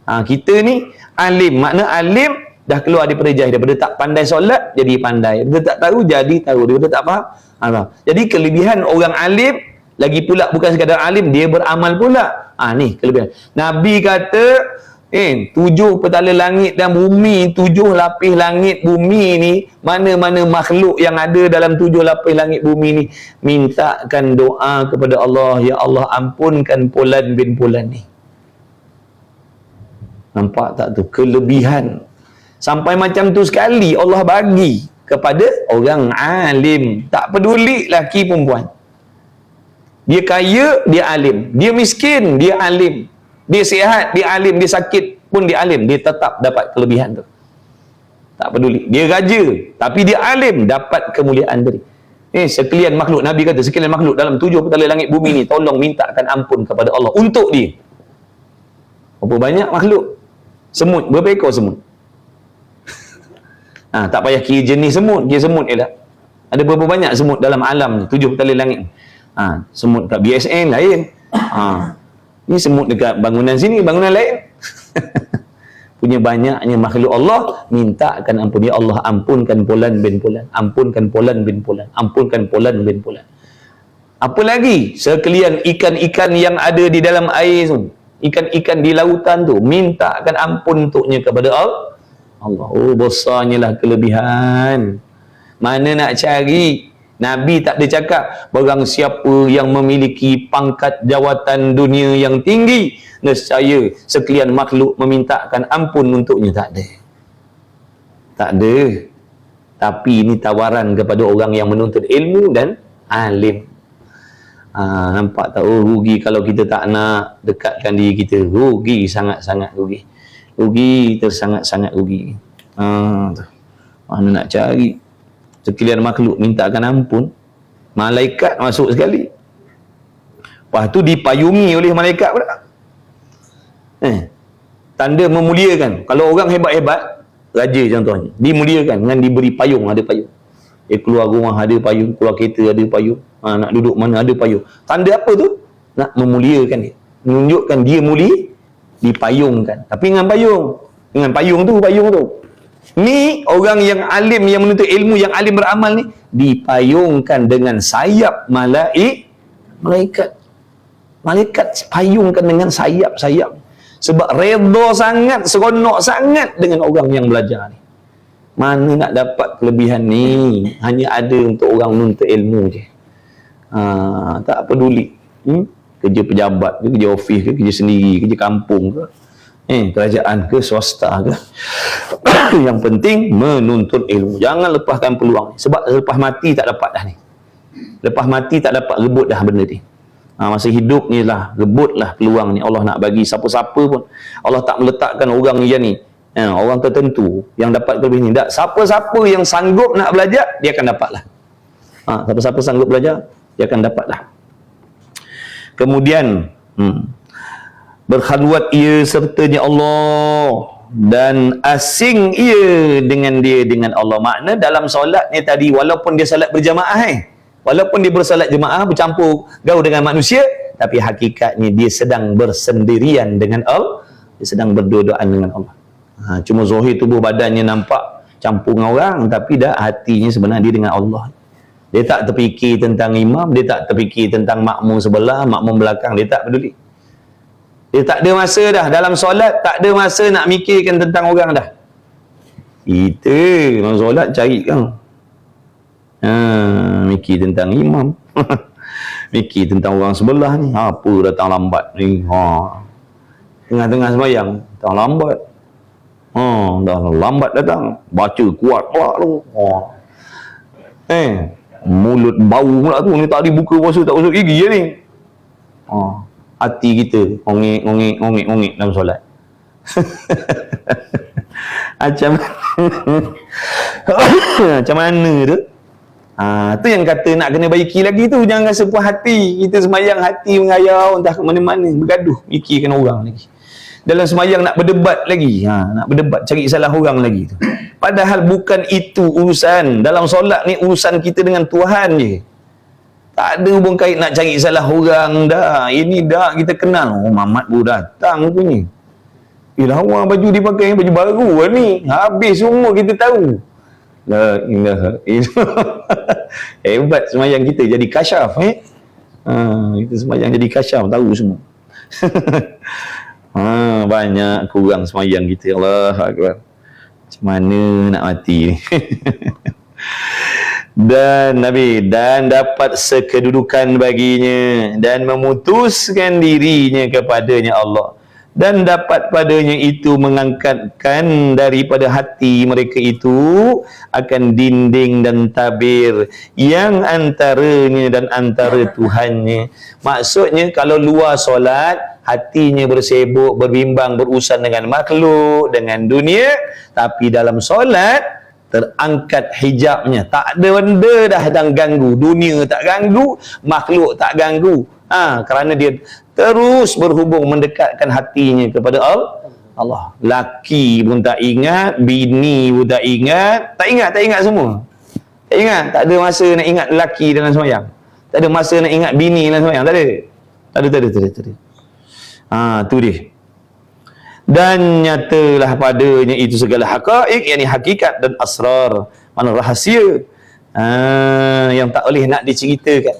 Kita ni alim. Makna alim dah keluar daripada jahil. Daripada tak pandai solat, jadi pandai. Daripada tak tahu, jadi tahu. Daripada tak faham. Jadi kelebihan orang alim, lagi pula bukan sekadar alim, dia beramal pula. Ni kelebihan. Nabi kata, 7 petala langit dan bumi, 7 lapis langit bumi ni, mana-mana makhluk yang ada dalam 7 lapis langit bumi ni, mintakan doa kepada Allah, ya Allah ampunkan Fulan bin Fulan ni. Nampak tak tu? Kelebihan. Sampai macam tu sekali Allah bagi kepada orang alim. Tak peduli lelaki perempuan. Dia kaya, dia alim. Dia miskin, dia alim. Dia sihat, dia alim. Dia sakit pun dia alim. Dia tetap dapat kelebihan tu. Tak peduli. Dia raja, tapi dia alim, dapat kemuliaan tadi. Sekalian makhluk, Nabi kata, sekalian makhluk dalam 7 petala langit bumi ni, tolong mintakan ampun kepada Allah untuk dia. Berapa banyak makhluk? Semut, berapa ekor semut? Tak payah kira jenis semut, kira semut je lah. Ada berapa banyak semut dalam alam ni, 7 petala langit. Semut kat BSN lain. Ni semut dekat bangunan sini, bangunan lain. Punya banyaknya makhluk Allah, mintakan ampun. Ya Allah, ampunkan Fulan bin Fulan. Ampunkan Fulan bin Fulan. Ampunkan Fulan bin Fulan. Apa lagi? Sekalian ikan-ikan yang ada di dalam air tu, ikan-ikan di lautan tu, mintakan ampun untuknya kepada Allah. Besarnya lah kelebihan. Mana nak cari? Nabi tak ada cakap barang siapa yang memiliki pangkat jawatan dunia yang tinggi, nescaya sekalian makhluk memintakan ampun untuknya. Tak ada. Tak ada. Tapi ini tawaran kepada orang yang menuntut ilmu dan alim. Nampak tak? Rugi kalau kita tak nak dekatkan diri kita. Rugi, sangat-sangat rugi. Rugi, tersangat-sangat rugi. Mana nak cari? Sekalian makhluk mintakan ampun, malaikat masuk sekali. Lepas tu dipayungi oleh malaikat pula. Tanda memuliakan. Kalau orang hebat-hebat, raja contohnya, dimuliakan dengan diberi payung, ada payung. Keluar rumah ada payung, keluar kereta ada payung, nak duduk mana ada payung. Tanda apa tu? Nak memuliakan dia, menunjukkan dia mulia, dipayungkan. Tapi dengan payung tu. Ni orang yang alim, yang menuntut ilmu, yang alim beramal ni, dipayungkan dengan sayap malaikat. Malaikat payungkan dengan sayap-sayap. Sebab redha sangat, seronok sangat dengan orang yang belajar ni. Mana nak dapat kelebihan ni? Hanya ada untuk orang menuntut ilmu je. Tak peduli. Kerja pejabat ke, kerja ofis ke, kerja sendiri, kerja kampung ke, kerajaan ke, swasta ke. Yang penting menuntut ilmu. Jangan lepaskan peluang ni. Sebab lepas mati tak dapat dah ni. Lepas mati tak dapat, rebut dah benda ni. Masa hidup ni lah, rebutlah peluang ni. Allah nak bagi siapa-siapa pun. Allah tak meletakkan orang yang ni, orang tertentu yang dapat kelebihan ni. Tak, siapa-siapa yang sanggup nak belajar, dia akan dapat lah. Siapa-siapa sanggup belajar, dia akan dapat lah. Kemudian berkhalwat ia sertanya Allah dan asing ia dengan Allah. Makna dalam solat ni tadi, walaupun dia solat berjamaah walaupun dia bersolat jemaah bercampur gaul dengan manusia, tapi hakikatnya dia sedang bersendirian dengan Allah, dia sedang berdua-duaan dengan Allah. Cuma zahir tubuh badannya nampak campur dengan orang, tapi dah hatinya sebenarnya dia dengan Allah. Dia tak terfikir tentang imam, dia tak terfikir tentang makmum sebelah, makmum belakang, dia tak peduli. Dia tak ada masa dah dalam solat, tak ada masa nak mikirkan tentang orang dah. Kita dalam solat cari kan, mikir tentang imam mikir tentang orang sebelah ni, apa datang lambat ni, tengah-tengah sembahyang datang lambat, dah lambat datang, baca kuat pula tu, mulut bau pula tu, ni tadi buka puasa tak basuh gigi je ni. Hati kita ongek dalam solat. Macam mana tu? Tu yang kata nak kena baiki lagi tu. Jangan rasa puas hati kita sembahyang, hati mengayau entah ke mana-mana, bergaduh mikirkan orang lagi. Dalam sembahyang nak berdebat lagi, nak berdebat cari salah orang lagi tu. Padahal bukan itu urusan. Dalam solat ni urusan kita dengan Tuhan je. Tak ada hubung kait nak cari salah orang dah. Ini dah kita kenal. Mamat baru datang punya. Lawa baju dia pakai baju baru ni. Habis semua kita tahu. La ilaha illallah. Hebat sembahyang kita jadi kasyaf kita sembahyang jadi kasyaf, tahu semua. Banyak kurang sembahyang kita. Allahu akbar. Macam mana nak mati ni? Dan dapat sekedudukan baginya dan memutuskan dirinya kepadanya Allah, dan dapat padanya itu mengangkatkan daripada hati mereka itu akan dinding dan tabir yang antaranya dan antara Tuhannya. Maksudnya kalau luar solat hatinya bersibuk, berbimbang, berurusan dengan makhluk, dengan dunia, tapi dalam solat terangkat hijabnya, tak ada benda dah yang ganggu, dunia tak ganggu, makhluk tak ganggu, kerana dia terus berhubung mendekatkan hatinya kepada Allah. Laki pun tak ingat, bini pun tak ingat, tak ingat semua, tak ingat, tak ada masa nak ingat laki dalam sembahyang, tak ada masa nak ingat bini dalam sembahyang, tak ada. Tu dia. Dan nyatalah padanya itu segala haqaiq, yakni hakikat dan asrar, mana rahsia yang tak boleh nak diceritakan.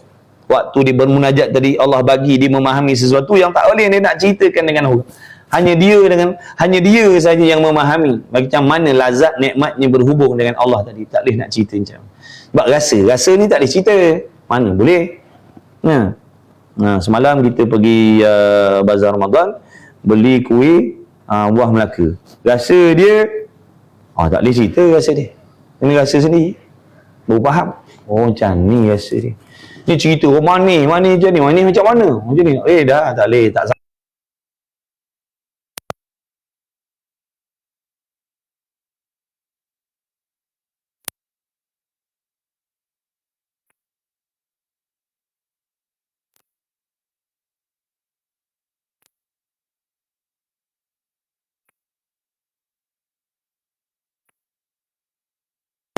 Waktu dia bermunajat tadi, Allah bagi dia memahami sesuatu yang tak boleh dia nak ceritakan dengan orang. Hanya dia saja yang memahami macam mana lazat nikmatnya berhubung dengan Allah tadi. Tak boleh nak cerita macam. Sebab rasa ni tak boleh cerita. Mana boleh? Semalam kita pergi bazar Ramadan, beli kuih buah Melaka. Rasa dia tak boleh cerita rasa dia. Ini rasa sendiri. Baru faham. Macam ni rasa dia. Ni cerita mana macam ni, mana macam mana? Macam ni. Dah tak boleh, tak.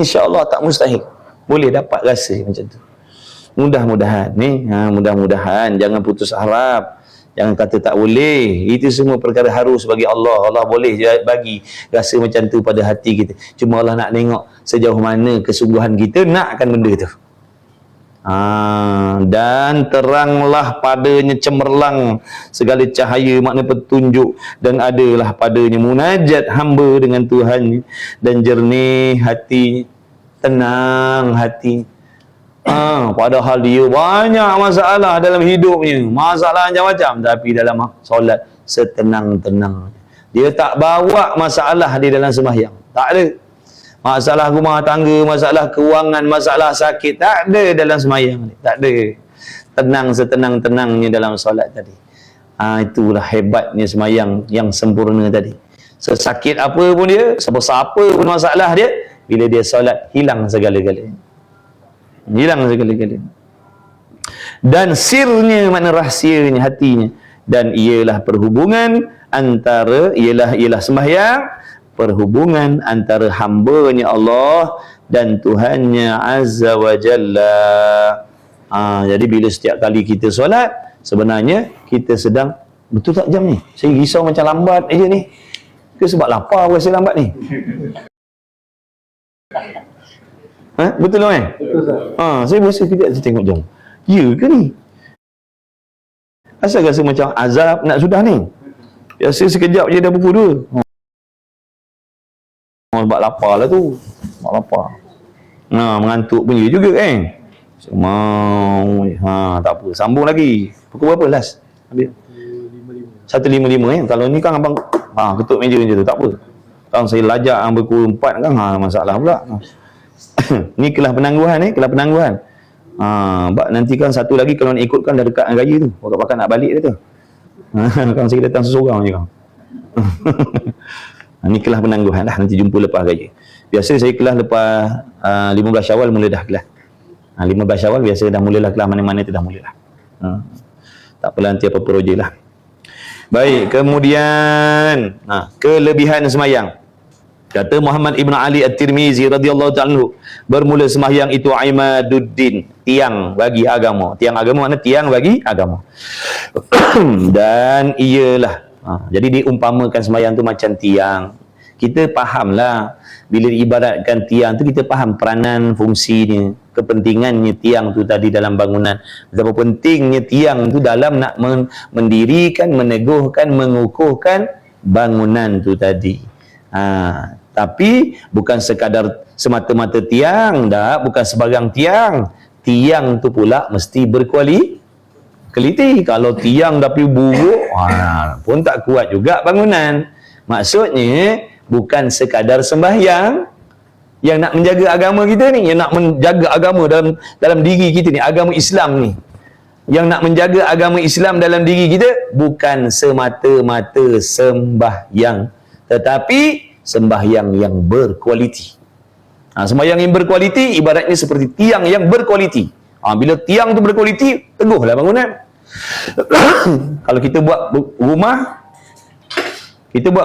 InsyaAllah tak mustahil boleh dapat rasa macam tu. Mudah-mudahan mudah-mudahan jangan putus harap, jangan kata tak boleh. Itu semua perkara harus bagi Allah. Allah boleh bagi rasa macam tu pada hati kita. Cuma Allah nak tengok sejauh mana kesungguhan kita nakkan benda tu. Dan teranglah padanya cemerlang segala cahaya makna petunjuk, dan adalah padanya munajat hamba dengan Tuhan, dan jernih hati, tenang hati. Padahal dia banyak masalah dalam hidupnya, masalah macam-macam, tapi dalam solat setenang-tenang. Dia tak bawa masalah di dalam sembahyang, tak ada. Masalah rumah tangga, masalah kewangan, masalah sakit, tak ada dalam sembahyang ni. Tak ada. Tenang setenang-tenangnya dalam solat tadi. Itulah hebatnya sembahyang yang sempurna tadi. Sesakit apa pun dia, sebesar apa pun masalah dia, bila dia solat hilang segala-galanya. Hilang segala-galanya. Dan sirnya, makna rahsianya, hatinya. Dan ialah perhubungan antara, ialah sembahyang, perhubungan antara hambanya Allah dan Tuhannya Azza wa Jalla. Jadi bila setiap kali kita solat, sebenarnya kita sedang, betul tak jam ni? Saya risau macam lambat aja ni. Ke sebab lapar rasa lambat ni? Betul kan? Betul, saya berasa kejap saya tengok jam. Ya ke ni? Asal rasa macam azab nak sudah ni. Biasa sekejap je dah pukul 2. Sebab lapar lah tu. Sebab lapar. Mengantuk pun juga kan. Mau tak apa. Sambung lagi. Pukul berapa last? Habis 1.55 kan. Kalau ni kan abang ketuk meja je tu, tak apa. Kalau saya lajak pukul 4 kan masalah pula. Ni kelas penangguhan kelas penangguhan. Nanti kan satu lagi kalau nak ikutkan dah dekat raya tu. Pakat-pakat nak balik dia tu. Kan saya datang seseorang je kan. Ni kelas penangguhan lah. Nanti jumpa lepas raya. Biasa saya kelas lepas 15 Syawal mula dah kelas. 15 Syawal biasa dah mulalah kelas mana-mana tu dah mulalah. Tak apalah, nanti apa-apa je lah. Baik, kemudian kelebihan semayang. Kata Muhammad Ibn Ali At-Tirmizi radhiyallahu ta'ala anhu, bermula sembahyang itu imaduddin, tiang bagi agama. Tiang agama makna tiang bagi agama. Dan iyalah, jadi diumpamakan sembahyang tu macam tiang. Kita fahamlah bila diibaratkan tiang tu, kita faham peranan, fungsinya, kepentingannya tiang tu tadi dalam bangunan. Betapa pentingnya tiang tu dalam nak mendirikan, meneguhkan, mengukuhkan bangunan tu tadi. Tapi bukan sekadar semata-mata tiang dah, bukan sebarang tiang. Tiang tu pula mesti berkualiti. Kalau tiang tapi buruk, pun tak kuat juga bangunan. Maksudnya bukan sekadar sembahyang yang nak menjaga agama kita ni, yang nak menjaga agama dalam diri kita ni, agama Islam ni. Yang nak menjaga agama Islam dalam diri kita bukan semata-mata sembahyang, tetapi sembahyang yang berkualiti. Sembahyang yang berkualiti ibaratnya seperti tiang yang berkualiti. Bila tiang tu berkualiti, teguhlah bangunan. Kalau kita buat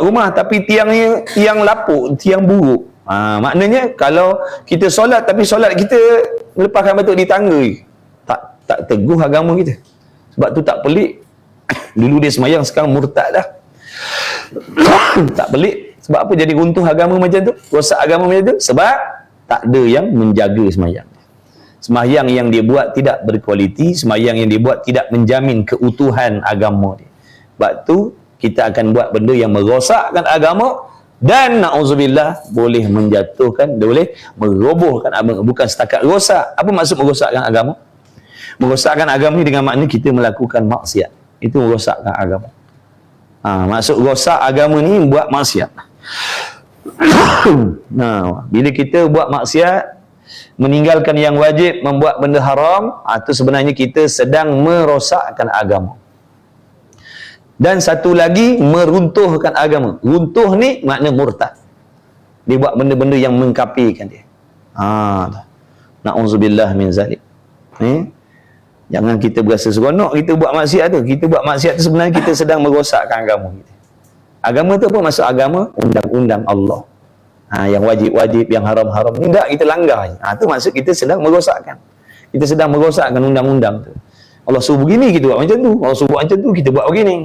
rumah tapi tiangnya tiang lapuk, tiang buruk. Maknanya kalau kita solat tapi solat kita lepaskan batu di tangga, tak teguh agama kita. Sebab tu tak pelik dulu dia sembahyang, sekarang murtad dah. Tak pelik. Sebab apa jadi runtuh agama macam tu? Rosak agama macam tu? Sebab tak ada yang menjaga sembahyang. Sembahyang yang dia buat tidak berkualiti, sembahyang yang dia buat tidak menjamin keutuhan agama dia. Sebab tu kita akan buat benda yang merosakkan agama dan na'udzubillah boleh menjatuhkan, boleh merobohkan agama. Bukan setakat rosak. Apa maksud merosakkan agama? Merosakkan agama ni dengan makna kita melakukan maksiat. Itu merosakkan agama. Maksud rosak agama ni buat maksiat. Bila kita buat maksiat, meninggalkan yang wajib, membuat benda haram, itu sebenarnya kita sedang merosakkan agama. Dan satu lagi, meruntuhkan agama. Runtuh ni makna murtad. Dia buat benda-benda yang mengkafirkan dia. Na'udzubillah min zalik. Jangan kita berasa seronok kita buat maksiat tu. Kita buat maksiat tu sebenarnya kita sedang merosakkan agama kita. Agama tu apa maksud agama? Undang-undang Allah. Yang wajib-wajib, yang haram-haram ni tak kita langgar. Tu maksud kita sedang merosakkan. Kita sedang merosakkan undang-undang tu. Allah suruh begini, kita buat macam tu. Allah suruh buat macam tu, kita buat begini.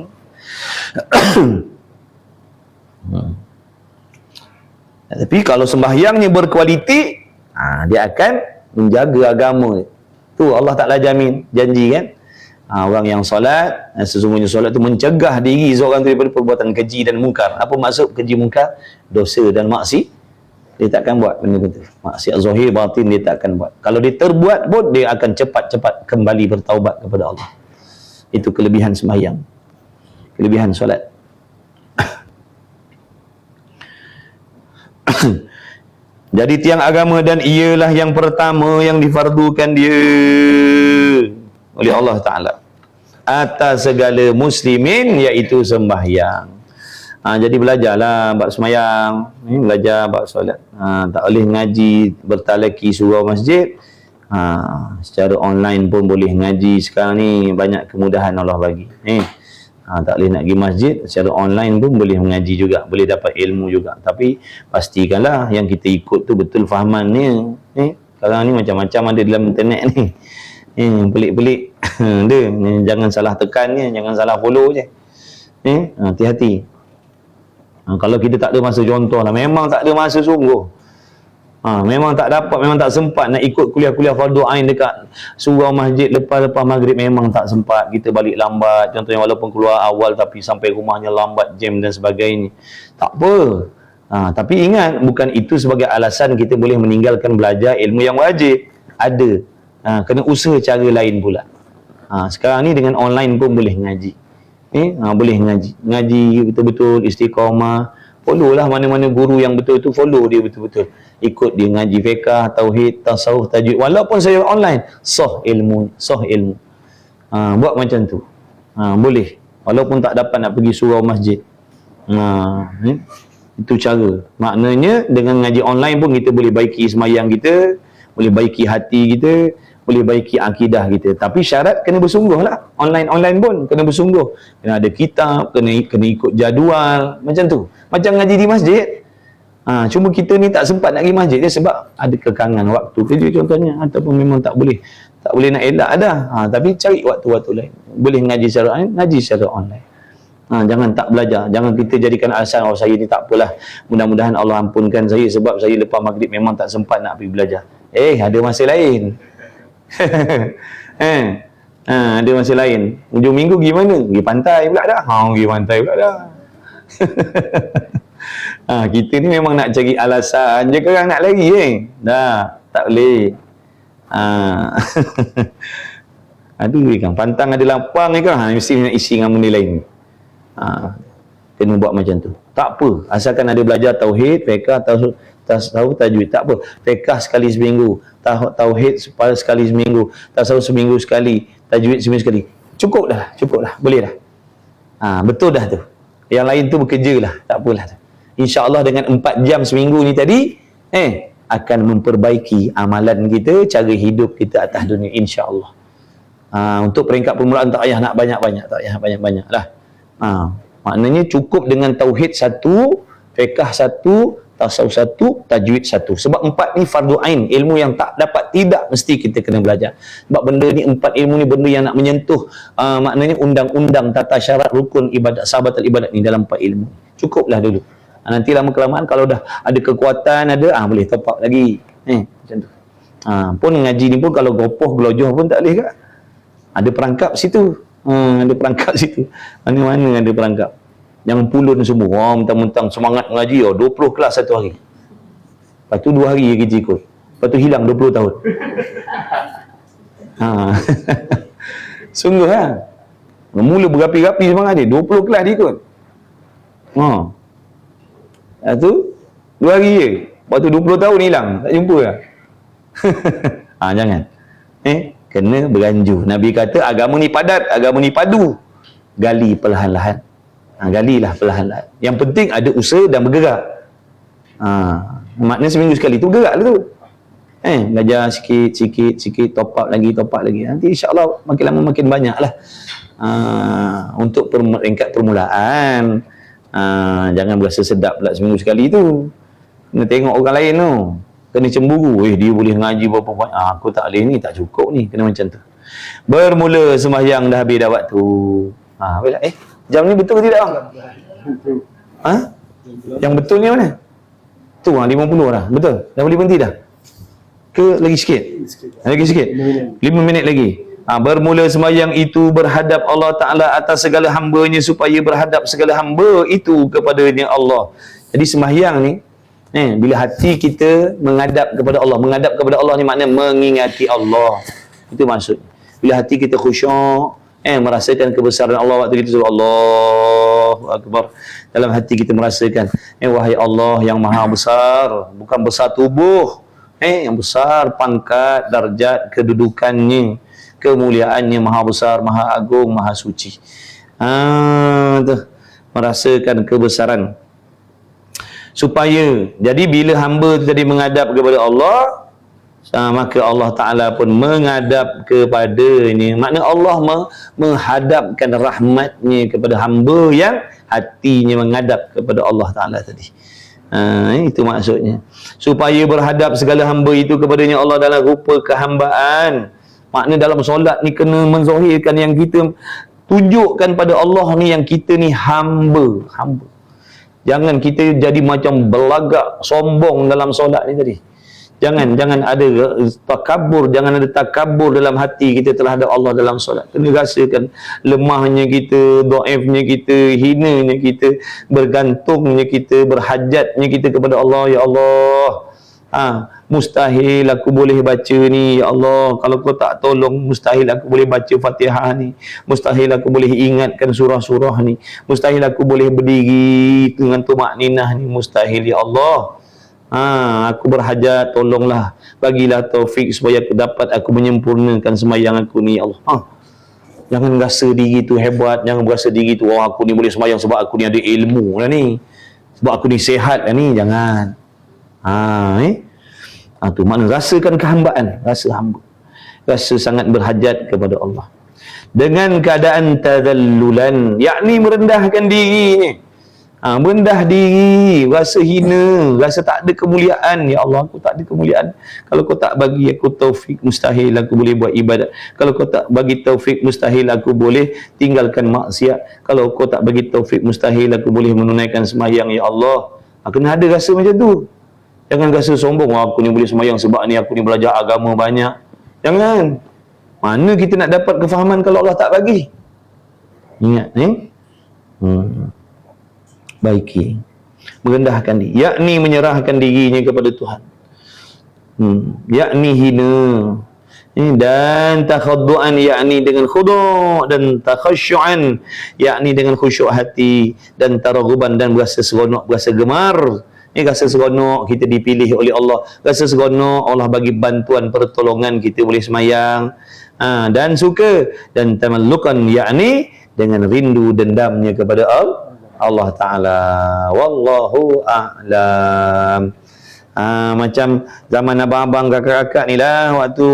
Tapi kalau sembahyangnya berkualiti, dia akan menjaga agama. Tu Allah Ta'ala janji kan. Orang yang solat, sesungguhnya solat tu mencegah diri seorang tu daripada perbuatan keji dan mungkar. Apa maksud keji mungkar? Dosa dan maksiat. Dia takkan buat benda tu. Maksiat zahir batin dia takkan buat. Kalau dia terbuat pun, dia akan cepat-cepat kembali bertaubat kepada Allah. Itu kelebihan sembahyang, kelebihan solat. Jadi tiang agama dan ialah yang pertama yang difardukan dia oleh Allah Ta'ala atas segala muslimin, iaitu sembahyang. Jadi belajarlah bab sembahyang, belajar bab solat. Tak boleh ngaji bertalaki surau masjid, Secara online pun boleh ngaji sekarang ni, banyak kemudahan Allah bagi. Tak boleh nak pergi masjid, secara online pun boleh mengaji juga, boleh dapat ilmu juga. Tapi pastikanlah yang kita ikut tu betul fahamannya. Sekarang ni macam-macam ada dalam internet ni. Pelik-pelik. Dia, jangan salah tekannya, jangan salah follow je. Hati-hati. Kalau kita tak ada masa, contohlah, memang tak ada masa sungguh. Memang tak dapat, memang tak sempat nak ikut kuliah-kuliah fardu ain dekat surau masjid lepas maghrib, memang tak sempat, kita balik lambat contohnya, walaupun keluar awal tapi sampai rumahnya lambat, jam dan sebagainya. Tak apa. Tapi ingat, bukan itu sebagai alasan kita boleh meninggalkan belajar ilmu yang wajib. Ada. Kena usaha cara lain pula. Sekarang ni dengan online pun boleh ngaji. Boleh ngaji betul-betul istiqamah. Follow lah mana-mana guru yang betul tu, follow dia betul-betul. Ikut dia ngaji fiqah, tauhid, tasawuf, tajwid. Walaupun saya online, sah ilmu. Buat macam tu. Boleh. Walaupun tak dapat nak pergi surau masjid. Itu cara. Maknanya dengan ngaji online pun kita boleh baiki semayang kita, boleh baiki hati kita, boleh baiki akidah kita. Tapi syarat kena bersungguh lah. Online pun kena bersungguh. Kena ada kitab, kena ikut jadual. Macam tu. Macam ngaji di masjid. Cuma kita ni tak sempat nak pergi masjid dia sebab ada kekangan waktu kerja contohnya, ataupun memang tak boleh nak elak dah. Tapi cari waktu-waktu lain. Boleh ngaji secara online. Jangan tak belajar. Jangan kita jadikan alasan, saya ni tak apalah, mudah-mudahan Allah ampunkan saya sebab saya lepas maghrib memang tak sempat nak pergi belajar. Ada masa lain. Ada masa lain. Hujung minggu pergi mana? Pergi pantai pula dah. Pergi pantai pula dah. Kita ni memang nak cari alasan je, korang nak lari dah, tak boleh. Aduh kan, pantang ada lapang kan, mesti nak isi dengan benda lain. Kena buat macam tu. Tak apa, asalkan ada belajar tauhid, fiqh, tasawuf, tajwid, tak apa. Fiqh sekali seminggu, tauhid sekali seminggu, tasawuf seminggu sekali, tajwid seminggu sekali. Cukup dah, boleh dah. Betul dah tu. Yang lain tu bekerja lah, tak apalah tu. InsyaAllah dengan 4 jam seminggu ni tadi akan memperbaiki amalan kita, cara hidup kita atas dunia, insyaAllah. Untuk peringkat permulaan tak payah nak banyak-banyak, tak payah banyak-banyak lah. Maknanya cukup dengan tauhid 1, fiqh 1, tasawuf 1, tajwid 1. Sebab 4 ni fardu ain, ilmu yang tak dapat tidak mesti kita kena belajar. Sebab benda ni, 4 ilmu ni benda yang nak menyentuh maknanya undang-undang tata syarat rukun ibadat, sahabat ibadat ni dalam 4 ilmu. Cukuplah dulu. Nanti lama kelamaan kalau dah ada kekuatan, boleh top up lagi. Macam tu. Pun ngaji ni pun kalau gopoh gelojoh pun tak boleh kan. Ada perangkap situ. Ada perangkap situ. Mana-mana ada perangkap. Jangan pulun semua. Mentang-mentang semangat mengaji 20 kelas satu hari. Lepas tu 2 hari kerja ikut. Lepas tu hilang 20 tahun. Sungguh lah. Mula berapi-rapi semangat dia. 20 kelas dia ikut. Lepas tu 2 hari je. Lepas tu 20 tahun hilang. Tak jumpa lah. Jangan. Kena beranju. Nabi kata agama ni padat, agama ni padu. Gali perlahan-lahan. Galilah perlahan-lahan. Yang penting ada usaha dan bergerak. Maknanya seminggu sekali tu bergerak lah tu. Belajar sikit, top up lagi. Nanti insyaAllah makin lama makin banyak lah. Untuk peringkat permulaan, jangan berasa sedap pula seminggu sekali tu. Kena tengok orang lain tu. Kena cemburu. Dia boleh ngaji berapa banyak. Aku tak boleh ni, tak cukup ni. Kena macam tu. Bermula sembahyang dah habis dah waktu. Jam ni betul ke tidak? Yang betul ni mana? Tu 50 dah. Betul? Dah boleh berhenti dah? Ke lagi sikit? Lagi sikit? 5 minit lagi. Bermula sembahyang itu berhadap Allah Ta'ala atas segala hamba-Nya, supaya berhadap segala hamba itu kepadanya Allah. Jadi sembahyang ni, bila hati kita menghadap kepada Allah. Menghadap kepada Allah ni makna mengingati Allah. Itu maksud. Bila hati kita khusyuk, merasakan kebesaran Allah waktu kita suruh Allahu Akbar. Dalam hati kita merasakan, wahai Allah yang maha besar, bukan besar tubuh, yang besar pangkat, darjat, kedudukannya, kemuliaannya, maha besar, maha agung, maha suci. Merasakan kebesaran. Supaya, jadi bila hamba tadi menghadap kepada Allah, Maka Allah Ta'ala pun menghadap kepadanya. Maknanya Allah menghadapkan rahmatnya kepada hamba yang hatinya menghadap kepada Allah Ta'ala tadi. Itu maksudnya. Supaya berhadap segala hamba itu kepadanya Allah dalam rupa kehambaan. Maknanya dalam solat ni kena menzahirkan yang kita tunjukkan pada Allah ni yang kita ni hamba. Jangan kita jadi macam belagak, sombong dalam solat ni tadi. Jangan ada takabur, jangan ada takabur dalam hati kita terhadap Allah dalam solat. Kena rasakan lemahnya kita, dhaifnya kita, hinanya kita, bergantungnya kita, berhajatnya kita kepada Allah. Ya Allah, mustahil aku boleh baca ni, ya Allah, kalau kau tak tolong mustahil aku boleh baca Fatihah ni, mustahil aku boleh ingatkan surah-surah ni, mustahil aku boleh berdiri dengan tumakninah ni, mustahil ya Allah. Aku berhajat, tolonglah, bagilah taufik supaya aku menyempurnakan sembahyang aku ni, ya Allah. Jangan rasa diri tu hebat, jangan rasa diri tu aku ni boleh sembahyang sebab aku ni ada ilmu lah ni, sebab aku ni sihat lah ni, jangan. Tu makna rasakan kehambaan, rasa hamba, rasa sangat berhajat kepada Allah dengan keadaan tadallulan, yakni merendahkan diri ni. Merendah diri, rasa hina, rasa tak ada kemuliaan. Ya Allah, aku tak ada kemuliaan. Kalau kau tak bagi aku taufik, mustahil aku boleh buat ibadat. Kalau kau tak bagi taufik, mustahil aku boleh tinggalkan maksiat. Kalau kau tak bagi taufik, mustahil aku boleh menunaikan sembahyang. Ya Allah, kena ada rasa macam tu. Jangan rasa sombong, aku ni boleh sembahyang sebab ni aku ni belajar agama banyak. Jangan. Mana kita nak dapat kefahaman kalau Allah tak bagi? Ingat baiki, merendahkan diri, yakni menyerahkan dirinya kepada Tuhan, yakni hina, dan takhaddu'an, yakni dengan khudu', dan takhasyu'an, yakni dengan khusyuk hati, dan taraghuban, dan berasa seronok, berasa gemar. Rasa seronok kita dipilih oleh Allah, rasa seronok Allah bagi bantuan pertolongan kita boleh semayang, dan suka, dan tamallukan, yakni dengan rindu dendamnya kepada Allah Ta'ala. Wallahu a'lam. Macam zaman abang-abang, kakak-kakak ni lah, waktu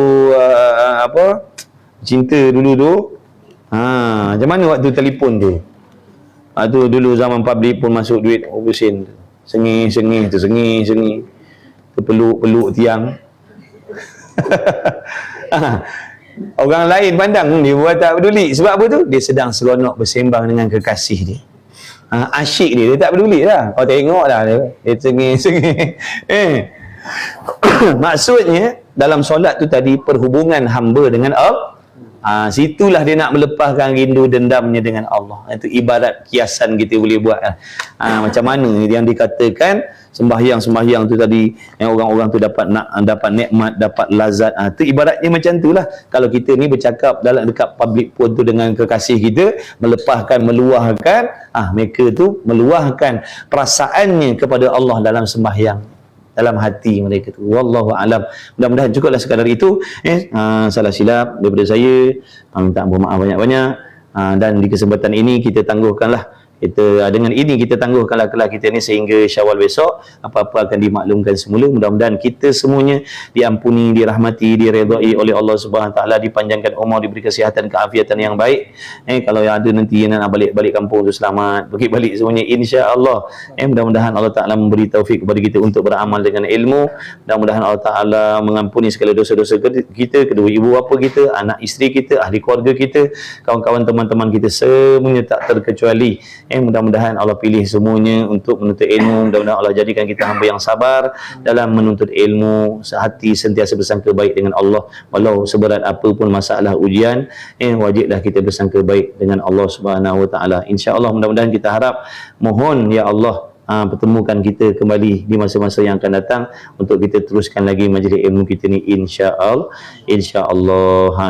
cinta dulu tu. Macam mana waktu telefon tu? Waktu dulu zaman public pun masuk duit sen. Sengih-sengih, tersengih-sengih, terpeluk-peluk tiang. Orang lain pandang dia buat tak peduli. Sebab apa tu? Dia sedang seronok bersembang dengan kekasih dia. Asyik dia tak peduli lah. Kau tengok lah dia sengih-sengih. Maksudnya dalam solat tu tadi, perhubungan hamba dengan Allah. Situlah dia nak melepaskan rindu dendamnya dengan Allah. Itu ibarat kiasan kita boleh buat. Macam mana yang dikatakan sembahyang tu tadi, yang orang-orang tu dapat nikmat, dapat lazat. Itu ibaratnya macam tu lah. Kalau kita ni bercakap dekat public pun tu dengan kekasih kita, meluahkan, mereka tu meluahkan perasaannya kepada Allah dalam sembahyang, dalam hati mereka tu. Wallahu alam. Mudah-mudahan cukuplah sekadar itu. Salah silap daripada saya, minta maaf banyak-banyak. Dan di kesempatan ini kita tangguhkanlah, dengan ini kita tangguhkanlah kelak kita ni sehingga Syawal besok. Apa-apa akan dimaklumkan semula. Mudah-mudahan kita semuanya diampuni, dirahmati, diredai oleh Allah Subhanahu Taala, dipanjangkan umur, diberi kesihatan, keafiatan yang baik. Kalau yang ada nanti yang nak balik kampung tu selamat, pergi balik semuanya insya-Allah. Mudah-mudahan Allah Taala memberi taufik kepada kita untuk beramal dengan ilmu. Mudah-mudahan Allah Taala mengampuni segala dosa-dosa kita, kedua ibu bapa kita, anak isteri kita, ahli keluarga kita, kawan-kawan teman-teman kita semuanya tak terkecuali. Mudah-mudahan Allah pilih semuanya untuk menuntut ilmu. Mudah-mudahan Allah jadikan kita hamba yang sabar dalam menuntut ilmu, sehati sentiasa bersangka baik dengan Allah. Walau seberat apapun masalah ujian, wajiblah kita bersangka baik dengan Allah Subhanahu Wa Taala. Insya-Allah, mudah-mudahan kita harap, mohon ya Allah pertemukan kita kembali di masa-masa yang akan datang untuk kita teruskan lagi majlis ilmu kita ni insya-Allah.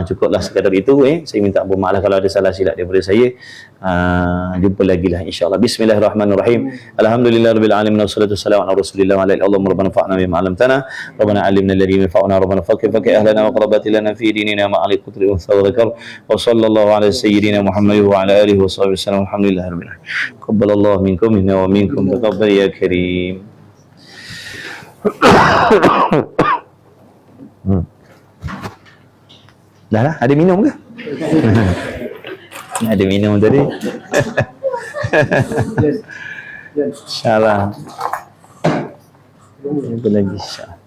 Cukuplah sekadar itu. Saya minta maaf kalau ada salah silap daripada saya. Jumpa lagi lah insya-Allah. Bismillahirrahmanirrahim. Alhamdulillahirabbil alamin, wassalatu wassalamu ala rasulillah wa ala alihi rabbana fa'na bima 'allamtana rabbana 'allimna alladhi yanfa'una rabbana faqih ahlana wa qarabatilana fi dinina ma ali qutri wa thawrakar wa sallallahu ala sayyidina Muhammad wa ala alihi wa sahbihi wasallam. Alhamdulillahirabbil alamin. Qabbalallahu minkum minna wa minkum taqabbal ya karim. Dah lah, ada minum ke? Ada minum tadi. InsyaAllah. Jumpa lagi insyaAllah.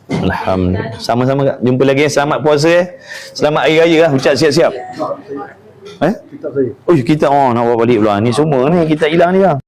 Alhamdulillah. Sama-sama kak. Jumpa lagi. Selamat puasa Selamat Hari Raya lah. Ucap siap-siap. Kitab saya. Oh, kita nak bawa balik pula. Ni semua ni kita hilang ni lah.